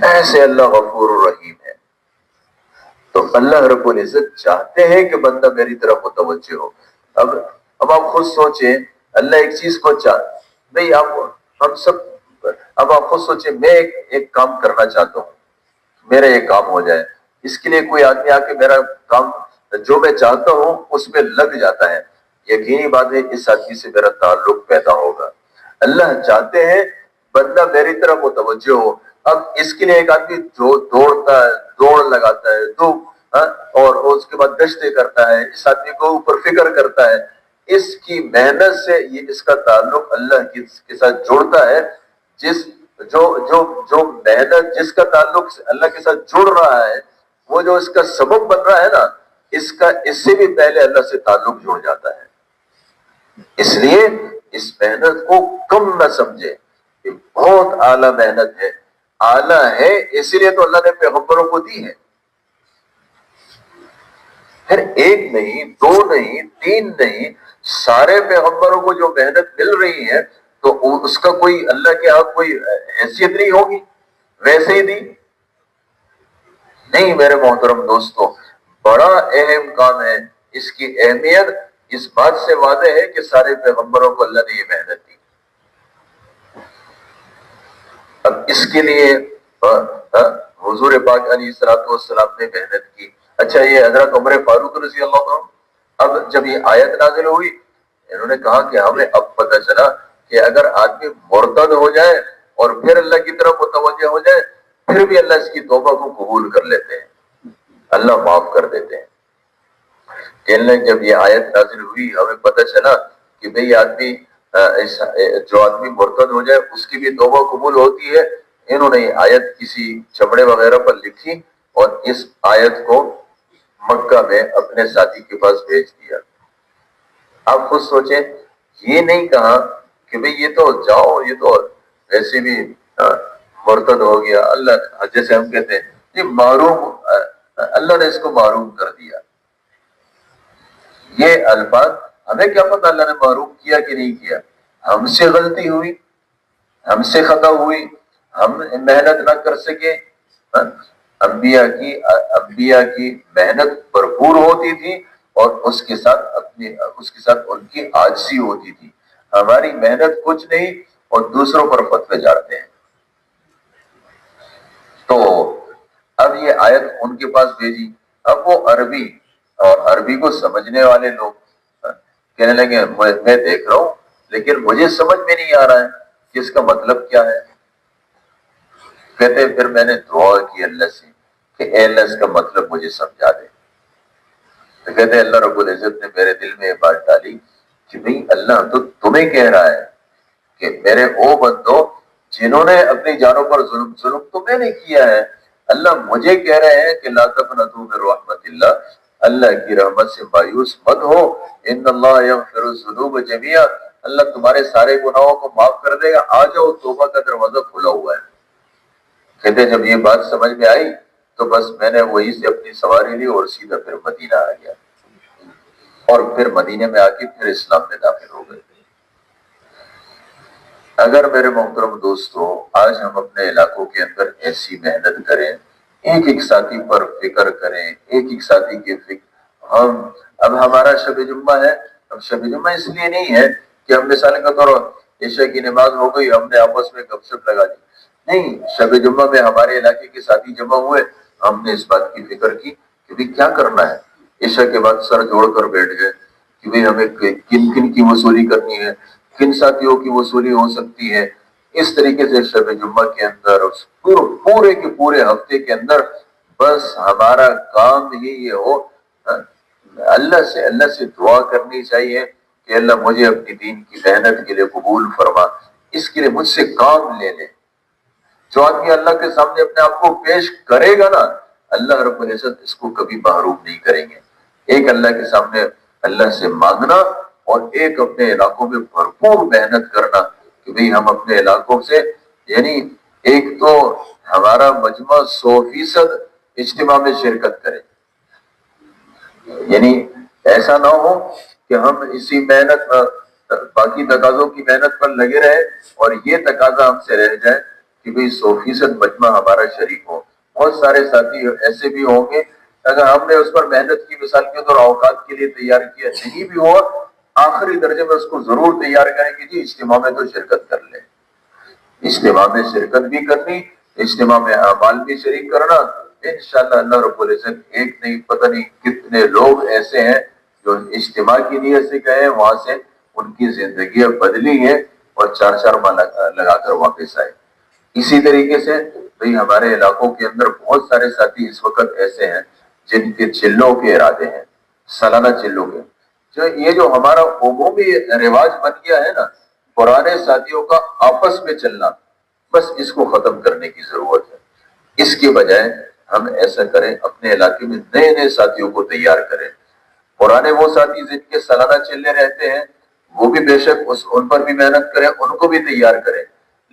ایسے اللہ غفور الرحیم ہے۔ تو اللہ رب العزت چاہتے ہیں کہ بندہ میری طرف متوجہ ہو۔ اب آپ خود سوچیں، اللہ ایک چیز کو نہیں، ہم سب، اب آپ خود سوچیں، میں ایک کام کرنا چاہتا ہوں، میرا یہ کام ہو جائے، اس کے لیے کوئی آدمی آ کے میرا کام جو میں چاہتا ہوں اس میں لگ جاتا ہے، یقینی بات ہے اس آدمی سے میرا تعلق پیدا ہوگا۔ اللہ چاہتے ہیں بندہ میری طرف متوجہ ہو۔ اب اس کے لیے ایک آدمی دوڑتا ہے، دوڑ لگاتا ہے، اور اس کے بعد گشتیں کرتا ہے، اس آدمی کو اوپر فکر کرتا ہے، اس کی محنت سے یہ اس کا تعلق اللہ کے ساتھ جوڑتا ہے۔ جو محنت، جس کا تعلق اللہ کے ساتھ جڑ رہا ہے، وہ جو اس کا سبب بن رہا ہے نا، اس سے بھی پہلے اللہ سے تعلق جڑ جاتا ہے۔ اس لیے اس محنت کو کم نہ سمجھے، یہ بہت اعلیٰ محنت ہے، اعلیٰ ہے، اسی لیے تو اللہ نے پیغمبروں کو دی ہے۔ پھر ایک نہیں، دو نہیں، تین نہیں، سارے پیغمبروں کو جو محنت مل رہی ہے تو اس کا کوئی اللہ کے ہاں کوئی حیثیت نہیں ہوگی، ویسے ہی دی نہیں۔ میرے محترم دوستو، بڑا اہم کام ہے، اس کی اہمیت اس بات سے واضح ہے کہ سارے پیغمبروں کو اللہ نے یہ محنت دی۔ اب اس کے لیے حضور پاک علیہ الصلوۃ والسلام نے محنت کی۔ اچھا، یہ حضرت عمر فاروق رضی اللہ عنہ اب جب یہ آیت نازل ہوئی انہوں نے کہا کہ ہمیں اب پتہ چلا کہ اگر آدمی مرتد ہو جائے اور پھر اللہ کی طرف متوجہ ہو جائے پھر بھی اللہ اس کی توبہ کو قبول کر لیتے ہیں، اللہ معاف کر دیتے ہیں۔ کہنے جب یہ آیت نازل ہوئی ہمیں پتہ چلا کہ بھئی آدمی جو آدمی مرتد ہو جائے اس کی بھی توبہ قبول ہوتی ہے۔ انہوں نے یہ آیت کسی چمڑے وغیرہ پر لکھی اور اس آیت کو مکہ میں اپنے ساتھی کے پاس بھیج دیا۔ آپ خود سوچیں، یہ نہیں کہا کہ بھئی یہ تو جاؤ، یہ تو ویسے بھی مرتد ہو گیا، اللہ جیسے ہم کہتے ہیں یہ محروم، اللہ نے اس کو محروم کر دیا۔ یہ الفاظ ہمیں کیا پتہ اللہ نے محروم کیا کہ نہیں کیا، ہم سے غلطی ہوئی، ہم سے خطا ہوئی، ہم محنت نہ کر سکے۔ انبیاء کی محنت بھرپور ہوتی تھی اور اس کے ساتھ ان کی عاجزی ہوتی تھی۔ ہماری محنت کچھ نہیں اور دوسروں پر فتوے جاتے ہیں۔ تو اب یہ آیت ان کے پاس بھیجی، اب وہ عربی اور عربی کو سمجھنے والے لوگ کہنے لگے میں دیکھ رہا ہوں لیکن مجھے سمجھ میں نہیں آ رہا ہے کہ اس کا مطلب کیا ہے۔ کہتے پھر میں نے دعا کی اللہ سے کہ اے اللہ اس کا مطلب مجھے سمجھا دے۔ تو کہتے اللہ رب العزت نے میرے دل میں یہ بات ڈالی کہ بھئی اللہ تو تمہیں کہہ رہا ہے کہ میرے او بندو جنہوں نے اپنی جانوں پر ظلم تمہیں نہیں کیا ہے، اللہ مجھے کہہ رہے ہیں کہ لا تقنطوا من رحمت اللہ کی رحمت سے مایوس مت ہو، ان اللہ یغفر الذنوب جميعا، اللہ تمہارے سارے گناہوں کو معاف کر دے گا، آ جاؤ توبہ کا دروازہ کھلا ہوا ہے۔ کہتے جب یہ بات سمجھ میں آئی تو بس میں نے وہی سے اپنی سواری لی اور سیدھا پھر مدینہ آ گیا، اور پھر مدینے میں آ کے پھر اسلام میں داخل ہو گئے۔ اگر میرے محترم دوستو آج ہم اپنے علاقوں کے اندر ایسی محنت کریں، ایک ایک ساتھی پر فکر کریں، ایک ایک ساتھی کی فکر، اب ہمارا شب جمعہ ہے، اب شب جمعہ اس لیے نہیں ہے کہ ہم مثال کے طور عشاء کی نماز ہو گئی ہم نے آپس میں گپ شپ لگا دی، نہیں، شب جمعہ میں ہمارے علاقے کے ساتھی جمع ہوئے، ہم نے اس بات کی فکر کی کہ بھی کیا کرنا ہے، عشاء کے بعد سر جوڑ کر بیٹھ گئے کہ بھی ہمیں کن کن کی وصولی کرنی ہے، کن ساتھیوں کی وصولی ہو سکتی ہے۔ اس طریقے سے شب جمعہ کے اندر پورے کے پورے ہفتے کے اندر بس ہمارا کام ہی یہ ہو، اللہ سے دعا کرنی چاہیے کہ اللہ مجھے اپنی دین کی محنت کے لیے قبول فرما، اس کے لیے مجھ سے کام لے لے۔ جو آدمی اللہ کے سامنے اپنے آپ کو پیش کرے گا نا، اللہ رب العزت اس کو کبھی محروم نہیں کریں گے۔ ایک اللہ کے سامنے اللہ سے مانگنا اور ایک اپنے علاقوں میں بھرپور محنت کرنا کہ بھئی ہم اپنے علاقوں سے، یعنی ایک تو ہمارا مجمع 100% اجتماع میں شرکت کرے، یعنی ایسا نہ ہو کہ ہم اسی محنت باقی تقاضوں کی محنت پر لگے رہے اور یہ تقاضا ہم سے رہ جائے کہ بھئی 100% مجمع ہمارا شریک ہو۔ بہت سارے ساتھی ایسے بھی ہوں گے اگر ہم نے اس پر محنت کی، مثال کے طور اوقات کے لیے تیار کیا، نہیں بھی ہوا آخری درجے میں اس کو ضرور تیار کریں کہ جی اجتماع میں تو شرکت کر لیں۔ اجتماع میں شرکت بھی کرنی، اجتماع میں اعمال بھی شریک کرنا، انشاءاللہ اللہ رب العزت ایک نہیں پتہ نہیں کتنے لوگ ایسے ہیں جو اجتماع کی نیت سے گئے وہاں سے ان کی زندگیاں بدلی ہیں اور چار ماہ لگا کر واپس آئے۔ اسی طریقے سے بھئی ہمارے علاقوں کے اندر بہت سارے ساتھی اس وقت ایسے ہیں جن کے چلوں کے ارادے ہیں، سالانہ چلوں کے، یہ جو ہمارا عمومی رواج بن گیا ہے نا، پرانے ساتھیوں کا آپس میں چلنا، بس اس کو ختم کرنے کی ضرورت ہے۔ اس کے بجائے ہم ایسا کریں اپنے علاقے میں نئے نئے ساتھیوں کو تیار کریں، پرانے وہ ساتھی جن کے سالانہ چلے رہتے ہیں وہ بھی بے شک ان پر بھی محنت کریں، ان کو بھی تیار کریں،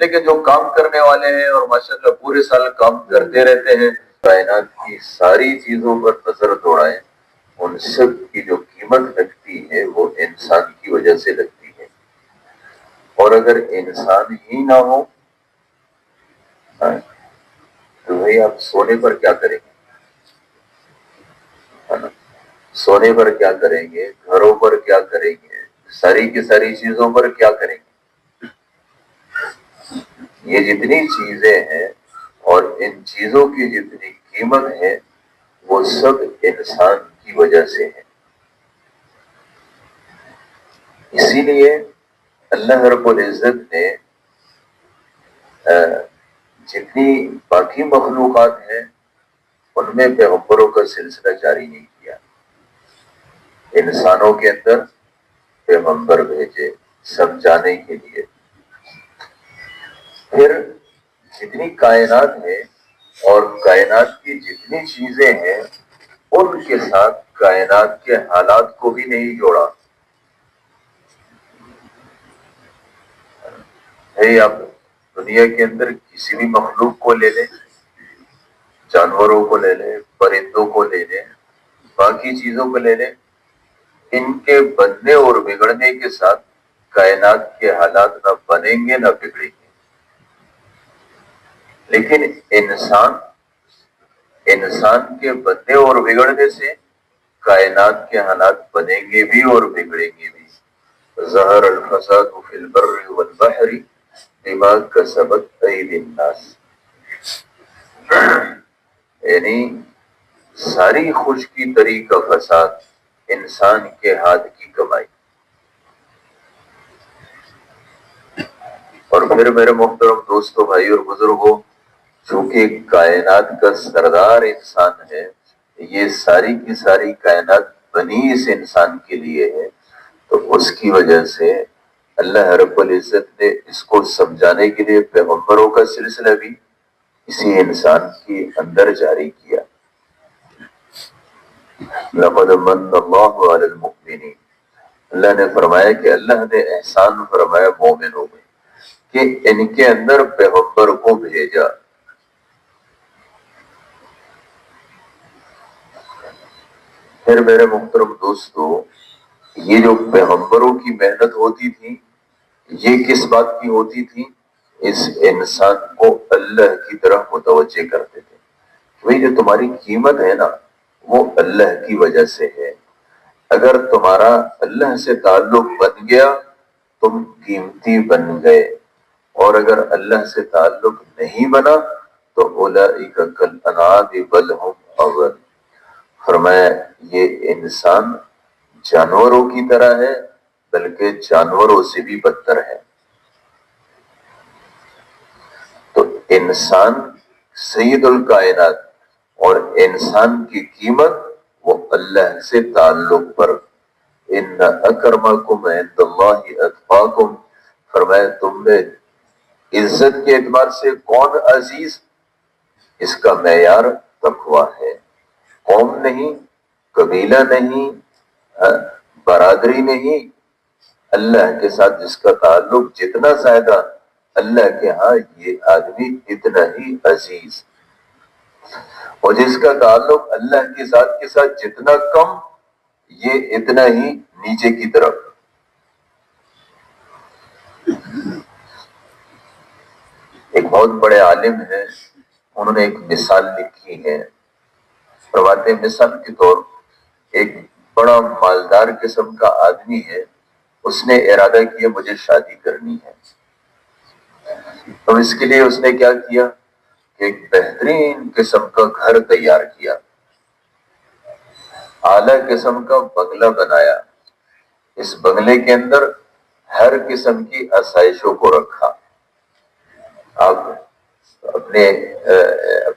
لیکن جو کام کرنے والے ہیں اور ماشاءاللہ پورے سال کام کرتے رہتے ہیں، کائنات کی ساری چیزوں پر نظر دوڑائیں، ان سب کی جو قیمت لگتی ہے وہ انسان کی وجہ سے لگتی ہے، اور اگر انسان ہی نہ ہو تو بھائی آپ سونے پر کیا کریں گے؟ سونے پر کیا کریں گے، گھروں پر کیا کریں گے، ساری کی ساری چیزوں پر کیا کریں گے؟ یہ جتنی چیزیں ہیں اور ان چیزوں کی جتنی قیمت ہے وہ سب انسان کی وجہ سے ہے۔ اسی لیے اللہ رب العزت نے جتنی باقی مخلوقات ہیں ان میں پیغمبروں کا سلسلہ جاری نہیں کیا. انسانوں کے اندر پیغمبر بھیجے سمجھانے کے لیے. پھر جتنی کائنات ہے اور کائنات کی جتنی چیزیں ہیں ان کے ساتھ کائنات کے حالات کو بھی نہیں جوڑا. آپ دنیا کے اندر کسی بھی مخلوق کو لے لیں، جانوروں کو لے لیں، پرندوں کو لے لیں، باقی چیزوں کو لے لیں، ان کے بننے اور بگڑنے کے ساتھ کائنات کے حالات نہ بنیں گے نہ بگڑیں گے. لیکن انسان کے بننے اور بگڑنے سے کائنات کے حالات بنیں گے بھی اور بگڑیں گے بھی. ظہر الفساد فی البر والبحر بما کسبت ایدی الناس. یعنی ساری خشکی تری کا فساد انسان کے ہاتھ کی کمائی. اور پھر میرے محترم دوستوں، بھائی اور بزرگوں، چونکہ کائنات کا سردار انسان ہے، یہ ساری کی ساری کائنات بنی اس انسان کے لیے ہے، تو اس کی وجہ سے اللہ رب العزت نے اس کو سمجھانے کے لیے پیغمبروں کا سلسلہ بھی اسی انسان کے اندر جاری کیا. لقد من اللہ علی المؤمنین، اللہ نے فرمایا کہ اللہ نے احسان فرمایا مومنوں میں کہ ان کے اندر پیغمبر کو بھیجا. پھر میرے محترم دوستو، یہ جو پیغمبروں کی محنت ہوتی تھی یہ کس بات کی ہوتی تھی؟ اس انسان کو اللہ کی طرف متوجہ کرتے تھے. وہی جو تمہاری قیمت ہے نا وہ اللہ کی وجہ سے ہے. اگر تمہارا اللہ سے تعلق بن گیا تم قیمتی بن گئے، اور اگر اللہ سے تعلق نہیں بنا تو اولئک کالانعام بل ھم اضل. فرمایا یہ انسان جانوروں کی طرح ہے بلکہ جانوروں سے بھی بدتر ہے. تو انسان سید الکائنات اور انسان کی قیمت وہ اللہ سے تعلق پر. ان اکرمکم عند اللہ اتقاکم، فرمایا تم میں عزت کے اعتبار سے کون عزیز؟ اس کا معیار تقویٰ ہے. قوم نہیں، قبیلہ نہیں، برادری نہیں، اللہ کے ساتھ جس کا تعلق جتنا زیادہ اللہ کے ہاں یہ آدمی اتنا ہی عزیز، اور جس کا تعلق اللہ کی ذات کے ساتھ جتنا کم یہ اتنا ہی نیچے کی طرف. ایک بہت بڑے عالم ہیں، انہوں نے ایک مثال لکھی ہے. فرماتے ہیں مثال کے طور ایک بڑا مالدار قسم کا آدمی ہے، اس نے ارادہ کیا مجھے شادی کرنی ہے. تو اس کے لیے اس نے کیا کیا کہ ایک بہترین قسم کا گھر تیار کیا، اعلیٰ قسم کا بنگلہ بنایا. اس بنگلے کے اندر ہر قسم کی آسائشوں کو رکھا. آپ اپنے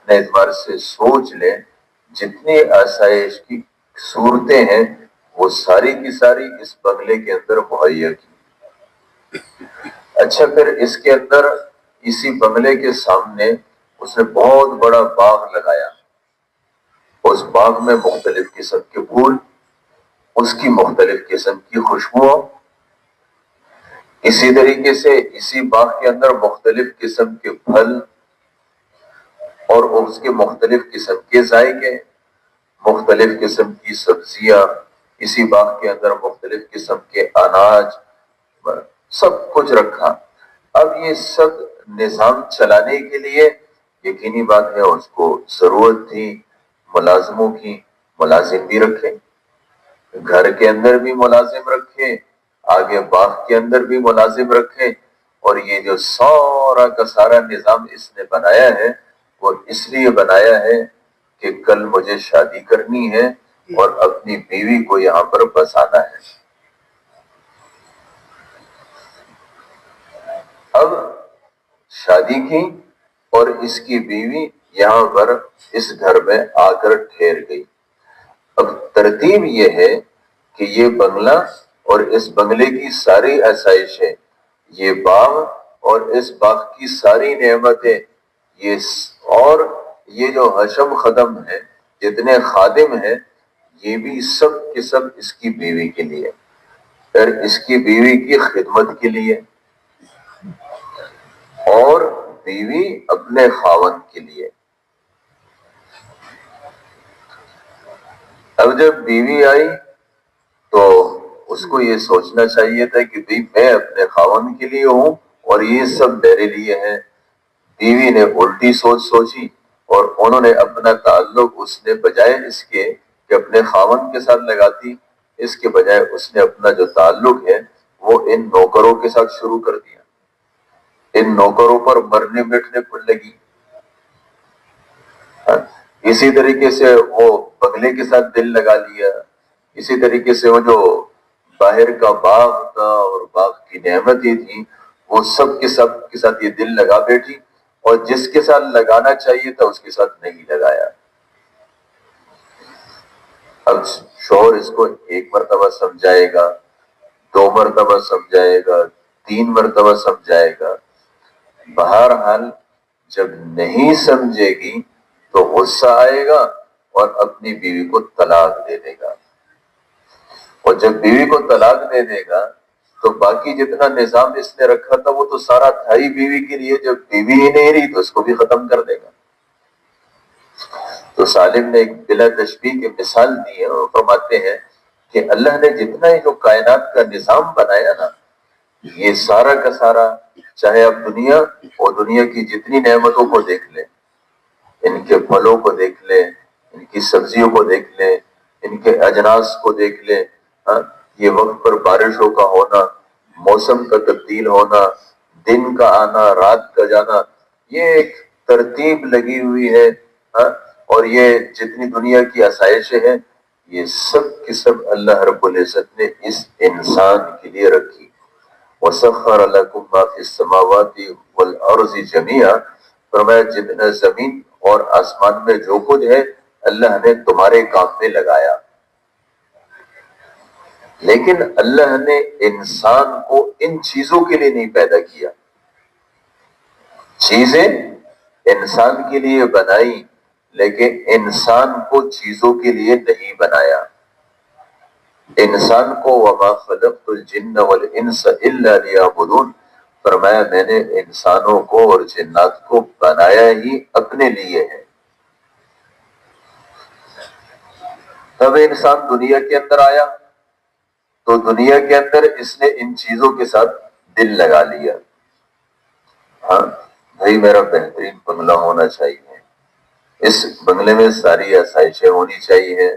اعتبار سے سوچ لیں جتنی آسائش کی صورتیں ہیں وہ ساری کی ساری اس بنگلے کے اندر مہیا کی. اچھا پھر اس کے اندر اسی بنگلے کے سامنے اس نے بہت بڑا باغ لگایا. اس باغ میں مختلف قسم کے پھول، اس کی مختلف قسم کی خوشبوؤں، اسی طریقے سے اسی باغ کے اندر مختلف قسم کے پھل اور اس کے مختلف قسم کے ذائقے، مختلف قسم کی سبزیاں، اسی باغ کے اندر مختلف قسم کے اناج، سب کچھ رکھا. اب یہ سب نظام چلانے کے لیے یقینی بات ہے اس کو ضرورت تھی ملازموں کی. ملازم بھی رکھے، گھر کے اندر بھی ملازم رکھے، آگے باغ کے اندر بھی ملازم رکھے. اور یہ جو سارا کا سارا نظام اس نے بنایا ہے وہ اس لیے بنایا ہے کہ کل مجھے شادی کرنی ہے اور اپنی بیوی کو یہاں پر بسانا ہے. اب شادی کی اور اس کی بیوی یہاں پر اس گھر میں آ کر ٹھہر گئی. اب ترتیب یہ ہے کہ یہ بنگلہ اور اس بنگلے کی ساری آسائشیں، یہ باغ اور اس باغ کی ساری نعمتیں، اور یہ جو حشم خدم ہے، جتنے خادم ہیں، یہ بھی سب کے سب اس کی بیوی کے لیے، پھر اس کی بیوی کی خدمت کے لیے، اور بیوی اپنے خاوند کے لیے. اب جب بیوی آئی تو اس کو یہ سوچنا چاہیے تھا کہ بھئی میں اپنے خاوند کے لیے ہوں اور یہ سب میرے لیے ہیں. بیوی نے الٹی سوچ سوچی اور انہوں نے اپنا تعلق، اس نے بجائے اس کے کہ اپنے خاوند کے ساتھ لگاتی، اس کے بجائے اس نے اپنا جو تعلق ہے وہ ان نوکروں کے ساتھ شروع کر دیا. ان نوکروں پر مرنے بیٹھنے پر لگی. اسی طریقے سے وہ بنگلے کے ساتھ دل لگا لیا. اسی طریقے سے وہ جو باہر کا باغ تھا اور باغ کی نعمتیں تھیں، وہ سب کے ساتھ یہ دل لگا بیٹھی، اور جس کے ساتھ لگانا چاہیے تھا اس کے ساتھ نہیں لگایا. اب شوہر اس کو ایک مرتبہ سمجھائے گا، 2 مرتبہ سمجھائے گا، 3 مرتبہ سمجھائے گا. بہرحال جب نہیں سمجھے گی تو غصہ آئے گا اور اپنی بیوی کو طلاق دے دے گا. اور جب بیوی کو طلاق دے دے گا تو باقی جتنا نظام اس نے رکھا تھا وہ تو سارا تھا ہی بیوی کے لیے. جب بیوی ہی نہیں رہی تو اس کو بھی ختم کر دے گا. تو سالم نے ایک بلا تشبیہ کی مثال دی ہے، اور فرماتے ہیں کہ اللہ نے جتنا ہی جو کائنات کا نظام بنایا نا، یہ سارا کا سارا، چاہے آپ دنیا اور دنیا کی جتنی نعمتوں کو دیکھ لیں، ان کے پھلوں کو دیکھ لیں، ان کی سبزیوں کو دیکھ لیں، ان کے اجناس کو دیکھ لیں، یہ وقت پر بارشوں کا ہونا، موسم کا تبدیل ہونا، دن کا آنا، رات کا جانا، یہ ایک ترتیب لگی ہوئی ہے. اور یہ جتنی دنیا کی آسائشیں ہیں، یہ سب کی سب اللہ رب العزت نے اس انسان کے لیے رکھی. وَسَخَّرَ لَكُم مَّا فِي السَّمَاوَاتِ وَالْأَرْضِ جَمِيعًا، فرمایا جتنا زمین اور آسمان میں جو کچھ ہے اللہ نے تمہارے کام میں لگایا. لیکن اللہ نے انسان کو ان چیزوں کے لیے نہیں پیدا کیا. چیزیں انسان کے لیے بنائی لیکن انسان کو چیزوں کے لیے نہیں بنایا. انسان کو وَمَا خَلَقْتُ الْجِنَّ وَالْإِنسَ إِلَّا لِيَعْبُدُونَ، فرمایا میں نے انسانوں کو اور جنات کو بنایا ہی اپنے لیے ہے. تب انسان دنیا کے اندر آیا تو دنیا کے اندر اس نے ان چیزوں کے ساتھ دل لگا لیا. ہاں بھائی میرا بہترین بنگلہ ہونا چاہیے، اس بنگلے میں ساری آسائشیں ہونی چاہیے،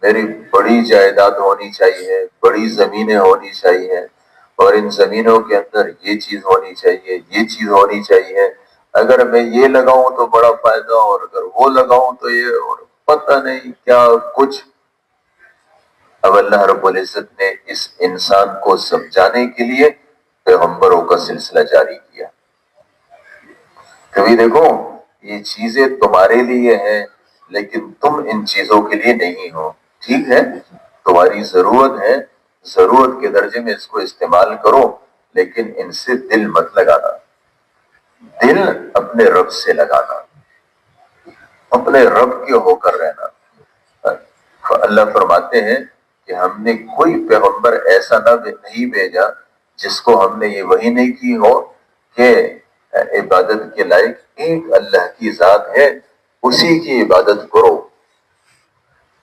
میری بڑی جائیداد ہونی چاہیے، بڑی زمینیں ہونی چاہیے، اور ان زمینوں کے اندر یہ چیز ہونی چاہیے، یہ چیز ہونی چاہیے. اگر میں یہ لگاؤں تو بڑا فائدہ، اور اگر وہ لگاؤں تو یہ، اور پتہ نہیں کیا کچھ. اب اللہ رب العزت نے اس انسان کو سمجھانے کے لیے پیغمبروں کا سلسلہ جاری کیا. کبھی دیکھو یہ چیزیں تمہارے لیے ہیں لیکن تم ان چیزوں کے لیے نہیں ہو. ٹھیک ہے تمہاری ضرورت ہے، ضرورت کے درجے میں اس کو استعمال کرو، لیکن ان سے دل مت لگانا. دل اپنے رب سے لگانا، اپنے رب کے ہو کر رہنا. اللہ فرماتے ہیں کہ ہم نے کوئی پیغمبر ایسا نہیں بھیجا جس کو ہم نے یہ وحی نہیں کی ہو کہ عبادت کے لائق ایک اللہ کی ذات ہے، اسی کی عبادت کرو.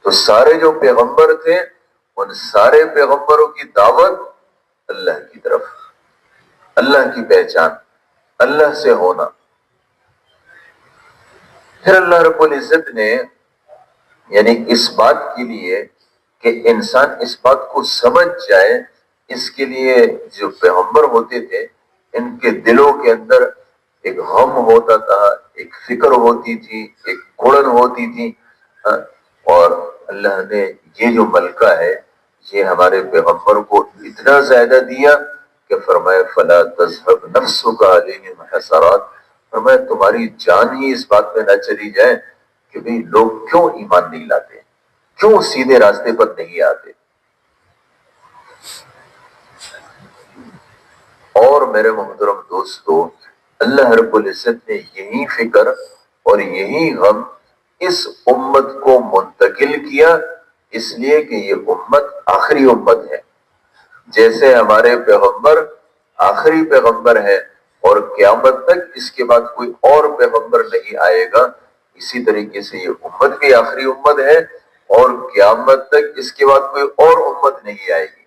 تو سارے جو پیغمبر تھے ان سارے پیغمبروں کی دعوت اللہ کی طرف، اللہ کی پہچان، اللہ سے ہونا. پھر اللہ رب العزت نے یعنی اس بات کے لیے کہ انسان اس بات کو سمجھ جائے، اس کے لیے جو پیغمبر ہوتے تھے ان کے دلوں کے اندر ایک غم ہوتا تھا، ایک فکر ہوتی تھی، ایک کڑن ہوتی تھی. اور اللہ نے یہ جو ملکہ ہے یہ ہمارے پیغمبر کو اتنا زیادہ دیا کہ فرمایا فلا تذهب نفسك عليهم حسرات، فرمایا تمہاری جان ہی اس بات میں نہ چلی جائے کہ بھئی لوگ کیوں ایمان نہیں لاتے، کیوں سیدھے راستے پر نہیں آتے۔ اور میرے محترم دوستو، اللہ رب العزت نے یہی فکر اور یہی غم اس امت کو منتقل کیا، اس لیے کہ یہ امت آخری امت ہے۔ جیسے ہمارے پیغمبر آخری پیغمبر ہے اور قیامت تک اس کے بعد کوئی اور پیغمبر نہیں آئے گا، اسی طریقے سے یہ امت بھی آخری امت ہے اور قیامت تک اس کے بعد کوئی اور امت نہیں آئے گی۔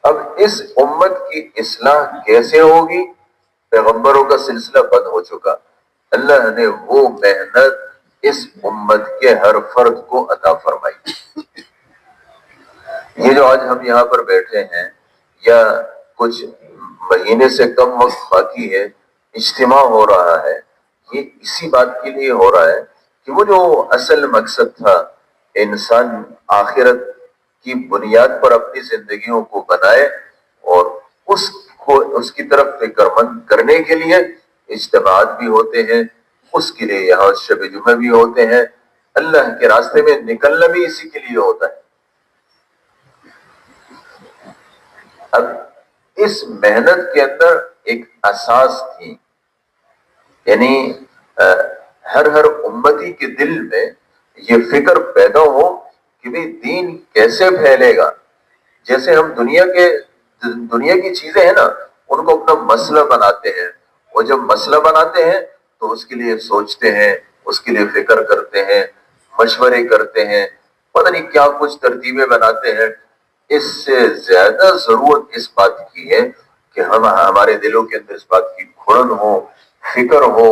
اب اس امت کی اصلاح کیسے ہوگی؟ پیغمبروں کا سلسلہ بند ہو چکا، اللہ نے وہ محنت اس امت کے ہر فرد کو عطا فرمائی۔ یہ جو آج ہم یہاں پر بیٹھے ہیں یا کچھ مہینے سے کم وقت باقی ہے اجتماع ہو رہا ہے، یہ اسی بات کے لیے ہو رہا ہے کہ وہ جو اصل مقصد تھا انسان آخرت کی بنیاد پر اپنی زندگیوں کو بنائے اور اس کی طرف فکر مند کرنے کے لیے اجتماعات بھی ہوتے ہیں، اس کے لیے یہاں شب جمعہ بھی ہوتے ہیں، اللہ کے راستے میں نکلنا بھی اسی کے لیے ہوتا ہے۔ اب اس محنت کے اندر ایک اساس تھی، یعنی ہر امتی کے دل میں یہ فکر پیدا ہو کہ بھی دین کیسے پھیلے گا۔ جیسے ہم دنیا کی چیزیں ہیں نا، ان کو اپنا مسئلہ بناتے ہیں، اور جب مسئلہ بناتے ہیں تو اس کے لیے سوچتے ہیں، اس کے لیے فکر کرتے ہیں، مشورے کرتے ہیں، پتہ نہیں کیا کچھ ترتیبیں بناتے ہیں۔ اس سے زیادہ ضرورت اس بات کی ہے کہ ہمارے دلوں کے اندر اس بات کی کھڑن ہو، فکر ہو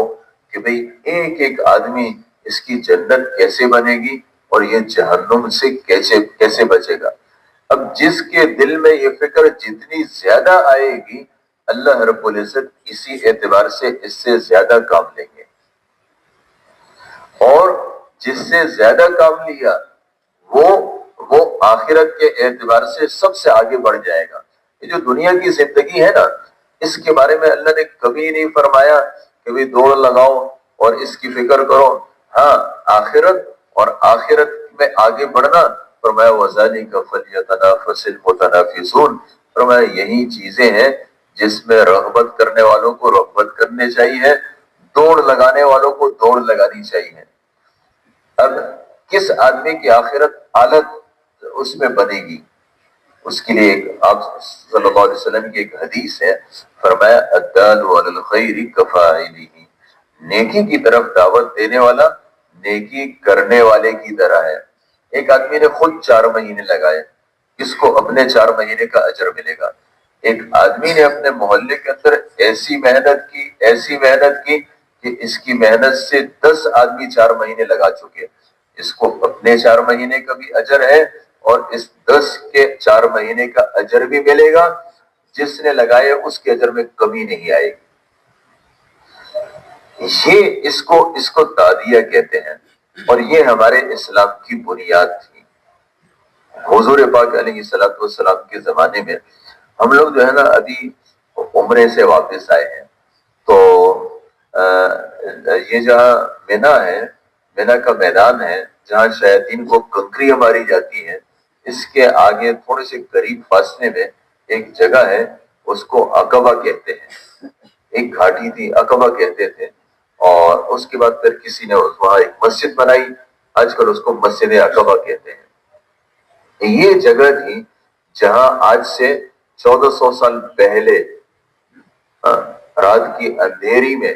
کہ بھئی ایک ایک آدمی اس کی جنت کیسے بنے گی اور یہ جہنم سے کیسے بچے گا۔ اب جس کے دل میں یہ فکر جتنی زیادہ آئے گی، اللہ رب العزت اسی اعتبار سے اس سے زیادہ کام لیں گے، اور جس سے زیادہ کام لیا وہ آخرت کے اعتبار سے سب سے آگے بڑھ جائے گا۔ یہ جو دنیا کی زندگی ہے نا، اس کے بارے میں اللہ نے کبھی نہیں فرمایا کہ بھی دوڑ لگاؤ اور اس کی فکر کرو۔ ہاں، آخرت اور آخرت میں آگے بڑھنا، فرمایا وَذَلِكَ فَلْيَتَنَافَسِ الْمُتَنَافِسُونَ، فرمایا یہی چیزیں ہیں جس میں رغبت کرنے والوں کو رغبت کرنے چاہیے، دوڑ لگانے والوں کو دوڑ لگانی چاہیے۔ اب کس آدمی کی آخرت حالت اس میں بنے گی، اس کے لیے آپ صلی اللہ علیہ وسلم کی ایک حدیث ہے، فرمایا الدال علی الخیر کفاعلہ، نیکی کی طرف دعوت دینے والا نیکی کرنے والے کی طرح ہے۔ ایک آدمی نے خود 4 مہینے لگائے، اس کو اپنے 4 مہینے کا اجر ملے گا۔ ایک آدمی نے اپنے محلے کے اندر ایسی محنت کی کہ اس کی محنت سے 10 آدمی 4 مہینے لگا چکے، اس کو اپنے 4 مہینے کا بھی اجر ہے اور اس 10 کے 4 مہینے کا اجر بھی ملے گا۔ جس نے لگائے اس کے اجر میں کمی نہیں آئے گی۔ یہ اس کو تعدیہ کہتے ہیں، اور یہ ہمارے اسلام کی بنیاد تھی۔ حضور پاک علیہ الصلوۃ والسلام کے زمانے میں ہم لوگ جو ہے نا ابھی عمرے سے واپس آئے ہیں، تو یہ جہاں مینا ہے، مینا کا میدان ہے جہاں شیاطین کو کنکریاں ماری جاتی ہیں، اس کے آگے تھوڑے سے قریب فاصلے میں ایک جگہ ہے، اس کو عقبہ کہتے ہیں۔ ایک گھاٹی تھی، عقبہ کہتے تھے، اور اس کے بعد پھر کسی نے وہاں ایک مسجد بنائی، آج کل اس کو مسجد عقبہ کہتے ہیں۔ یہ جگہ تھی جہاں آج سے 1400 سال پہلے رات کی اندھیری میں،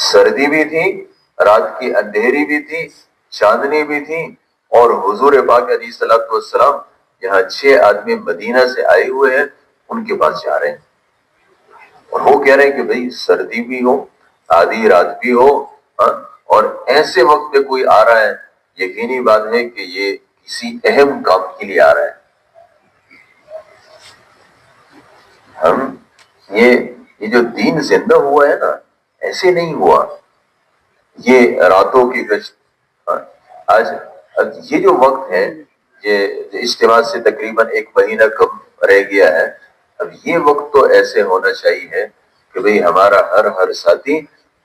سردی بھی تھی، رات کی اندھیری بھی تھی، چاندنی بھی تھی، اور حضور پاک علیہ الصلوۃ والسلام یہاں 6 آدمی مدینہ سے آئے ہوئے ہیں، ان کے پاس جا رہے ہیں، اور وہ کہہ رہے ہیں کہ بھئی سردی بھی ہو، آدھی رات بھی ہو، اور ایسے وقت پہ کوئی آ رہا ہے، یقینی بات ہے کہ یہ کسی اہم کام کے لیے آ رہا ہے۔ یہ جو دین زندہ ہوا ہے نا، ایسے نہیں ہوا، یہ راتوں کی گشت۔ آج یہ جو وقت ہے، یہ اجتماع سے تقریباً 1 مہینہ کم رہ گیا ہے. اب یہ وقت تو ایسے ہونا چاہیے کہ بھئی ہمارا ہر ساتھی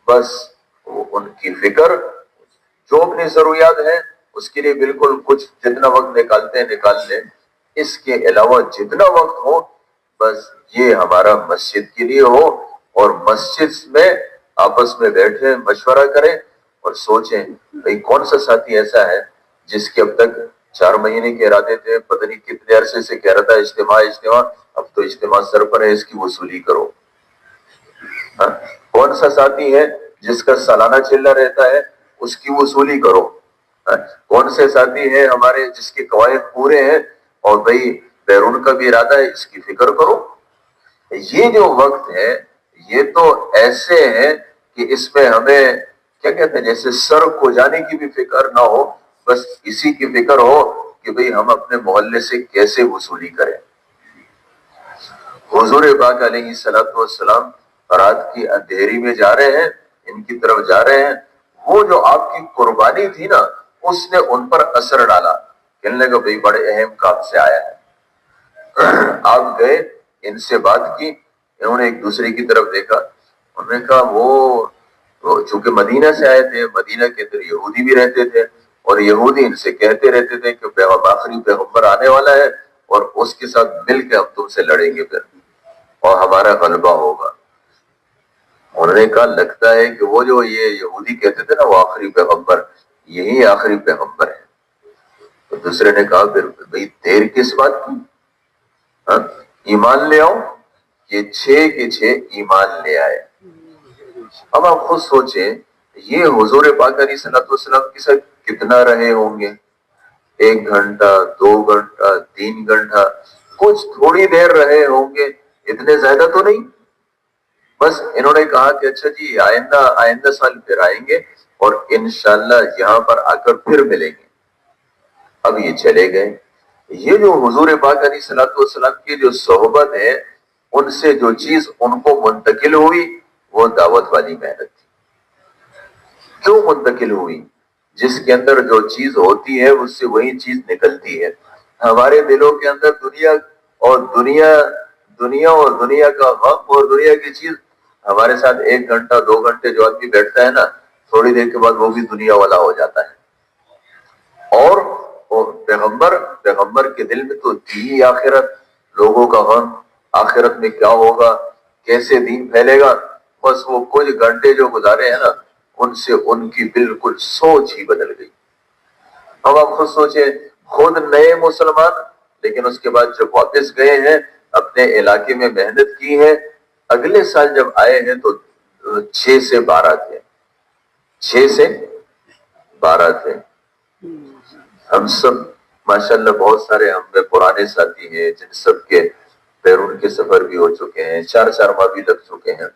بس ان کی فکر جو اپنی ضروریات ہے اس کے لیے بالکل کچھ جتنا وقت نکالتے ہیں نکال لیں. اس کے علاوہ جتنا وقت ہو بس یہ ہمارا مسجد کے لیے ہو, اور مسجد میں آپس میں بیٹھے مشورہ کریں اور سوچیں بھئی کون سا ساتھی ایسا ہے جس کے اب تک 4 مہینے کے ارادے تھے, پتہ نہیں کتنے عرصے سے کہہ رہا تھا اجتماع, اب تو اجتماع سر پر ہے, اس کی وصولی کرو. ہاں, کون سا ساتھی ہے جس کا سالانہ چلنا رہتا ہے, اس کی وصولی کرو. کون سے ساتھی ہیں ہمارے جس کے قواعد پورے ہیں اور بھئی بیرون کا بھی ارادہ ہے, اس کی فکر کرو. یہ جو وقت ہے یہ تو ایسے ہے کہ اس میں ہمیں کیا کہتے ہیں جیسے سر کھو جانے کی بھی فکر نہ ہو, بس اسی کی فکر ہو کہ بھئی ہم اپنے محلے سے کیسے وصولی کریں. حضور پاک علیہ السلام رات کی اندھیری میں جا رہے ہیں, ان کی طرف جا رہے ہیں, وہ جو آپ کی قربانی تھی نا اس نے ان پر اثر ڈالا. کہنے لگا بھئی بڑے اہم کام سے آیا ہے. آپ گئے, ان سے بات کی, انہوں نے ایک دوسرے کی طرف دیکھا, انہوں نے کہا وہ چونکہ مدینہ سے آئے تھے, مدینہ کے اندر یہودی بھی رہتے تھے اور یہودی ان سے کہتے رہتے تھے کہ آخری پیغمبر آنے والا ہے اور اس کے ساتھ مل کے ہم تم سے لڑیں گے پھر اور ہمارا غلبہ ہوگا. انہوں نے کہا لگتا ہے کہ وہ جو یہ یہودی کہتے تھے نا وہ آخری پیغمبر, یہی آخری پیغمبر ہے. تو دوسرے نے کہا پھر بھئی دیر کس بات کی, ایمان لے آؤ. یہ 6 کے 6 ایمان لے آئے. اب آپ خود سوچیں یہ حضور پاک علیہ الصلوۃ والسلام کے ساتھ کتنا رہے ہوں گے, 1 گھنٹہ 2 گھنٹہ 3 گھنٹہ, کچھ تھوڑی دیر رہے ہوں گے, اتنے زیادہ تو نہیں. بس انہوں نے کہا کہ اچھا جی آئندہ سال پھر آئیں گے اور انشاءاللہ یہاں پر آ کر پھر ملیں گے. اب یہ چلے گئے. یہ جو حضور پاک علیہ الصلوۃ والسلام کی جو صحبت ہے ان سے جو چیز ان کو منتقل ہوئی وہ دعوت والی محنت تھی. کیوں منتقل ہوئی؟ جس کے اندر جو چیز ہوتی ہے اس سے وہی چیز نکلتی ہے. ہمارے دلوں کے اندر دنیا اور دنیا کا غم اور دنیا کی چیز, ہمارے ساتھ 1 گھنٹہ 2 گھنٹے جو آدمی بیٹھتا ہے نا, تھوڑی دیر کے بعد وہ بھی دنیا والا ہو جاتا ہے. اور پیغمبر کے دل میں تو تھی آخرت, لوگوں کا غم, آخرت میں کیا ہوگا, کیسے دین پھیلے گا. بس وہ کچھ گھنٹے جو گزارے ہیں نا ان سے ان کی بالکل سوچ ہی بدل گئی. اب آپ خود سوچیں, خود نئے مسلمان, لیکن اس کے بعد جب واپس گئے ہیں اپنے علاقے میں محنت کی ہے, اگلے سال جب آئے ہیں تو 6 سے 12 تھے. 6 سے 12 تھے. ہم سب ماشاءاللہ بہت سارے ہم میں پرانے ساتھی ہیں جن سب کے بیرون کے سفر بھی ہو چکے ہیں, 4 ماہ بھی لگ چکے ہیں.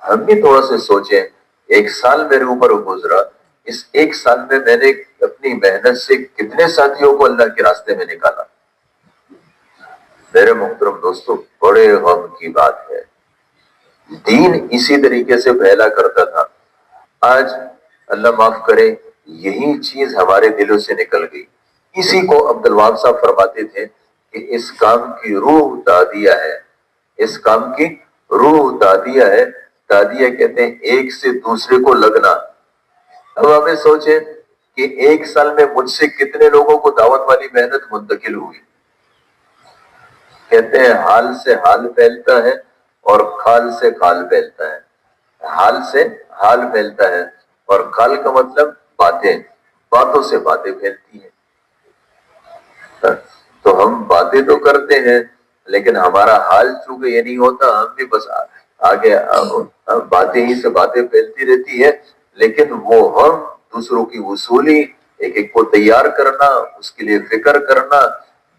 ہم بھی تھوڑا سے سوچیں, 1 سال میرے اوپر گزرا, اس 1 سال میں میں نے اپنی محنت سے کتنے ساتھیوں کو اللہ کے راستے میں نکالا. میرے محترم دوستو, بڑے غم کی بات ہے. دین اسی طریقے سے پھیلا کرتا تھا. آج اللہ معاف کرے یہی چیز ہمارے دلوں سے نکل گئی. اسی کو عبد الوہاب صاحب فرماتے تھے کہ اس کام کی روح دادیہ ہے, اس کام کی روح دادیہ ہے. دادیہ کہتے ہیں ایک سے دوسرے کو لگنا. اب ہمیں سوچیں کہ 1 سال میں مجھ سے کتنے لوگوں کو دعوت والی محنت منتقل ہوئی. کہتے ہیں حال سے حال پھیلتا ہے اور کھال سے کھال پھیلتا ہے. حال سے حال پھیلتا ہے اور کھال کا مطلب باتیں, باتوں سے باتیں پھیلتی ہیں. تو ہم باتیں تو کرتے ہیں لیکن ہمارا حال چونکہ یہ نہیں ہوتا, ہم بھی بس آگے باتیں ہی سے باتیں پھیلتی رہتی ہے. لیکن وہ ہم دوسروں کی وصولی, ایک ایک کو تیار کرنا, اس کے لیے فکر کرنا,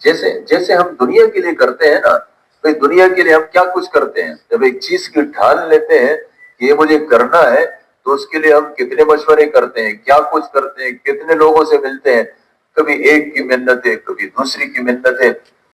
جیسے ہم دنیا کے لیے کرتے ہیں نا. بھئی دنیا کے لیے ہم کیا کچھ کرتے ہیں, جب ایک چیز کی ٹھان لیتے ہیں کہ یہ مجھے کرنا ہے تو اس کے لیے ہم کتنے مشورے کرتے ہیں, کیا کچھ کرتے ہیں, کتنے لوگوں سے ملتے ہیں, کبھی ایک کی منتیں, کبھی دوسری کی منتیں,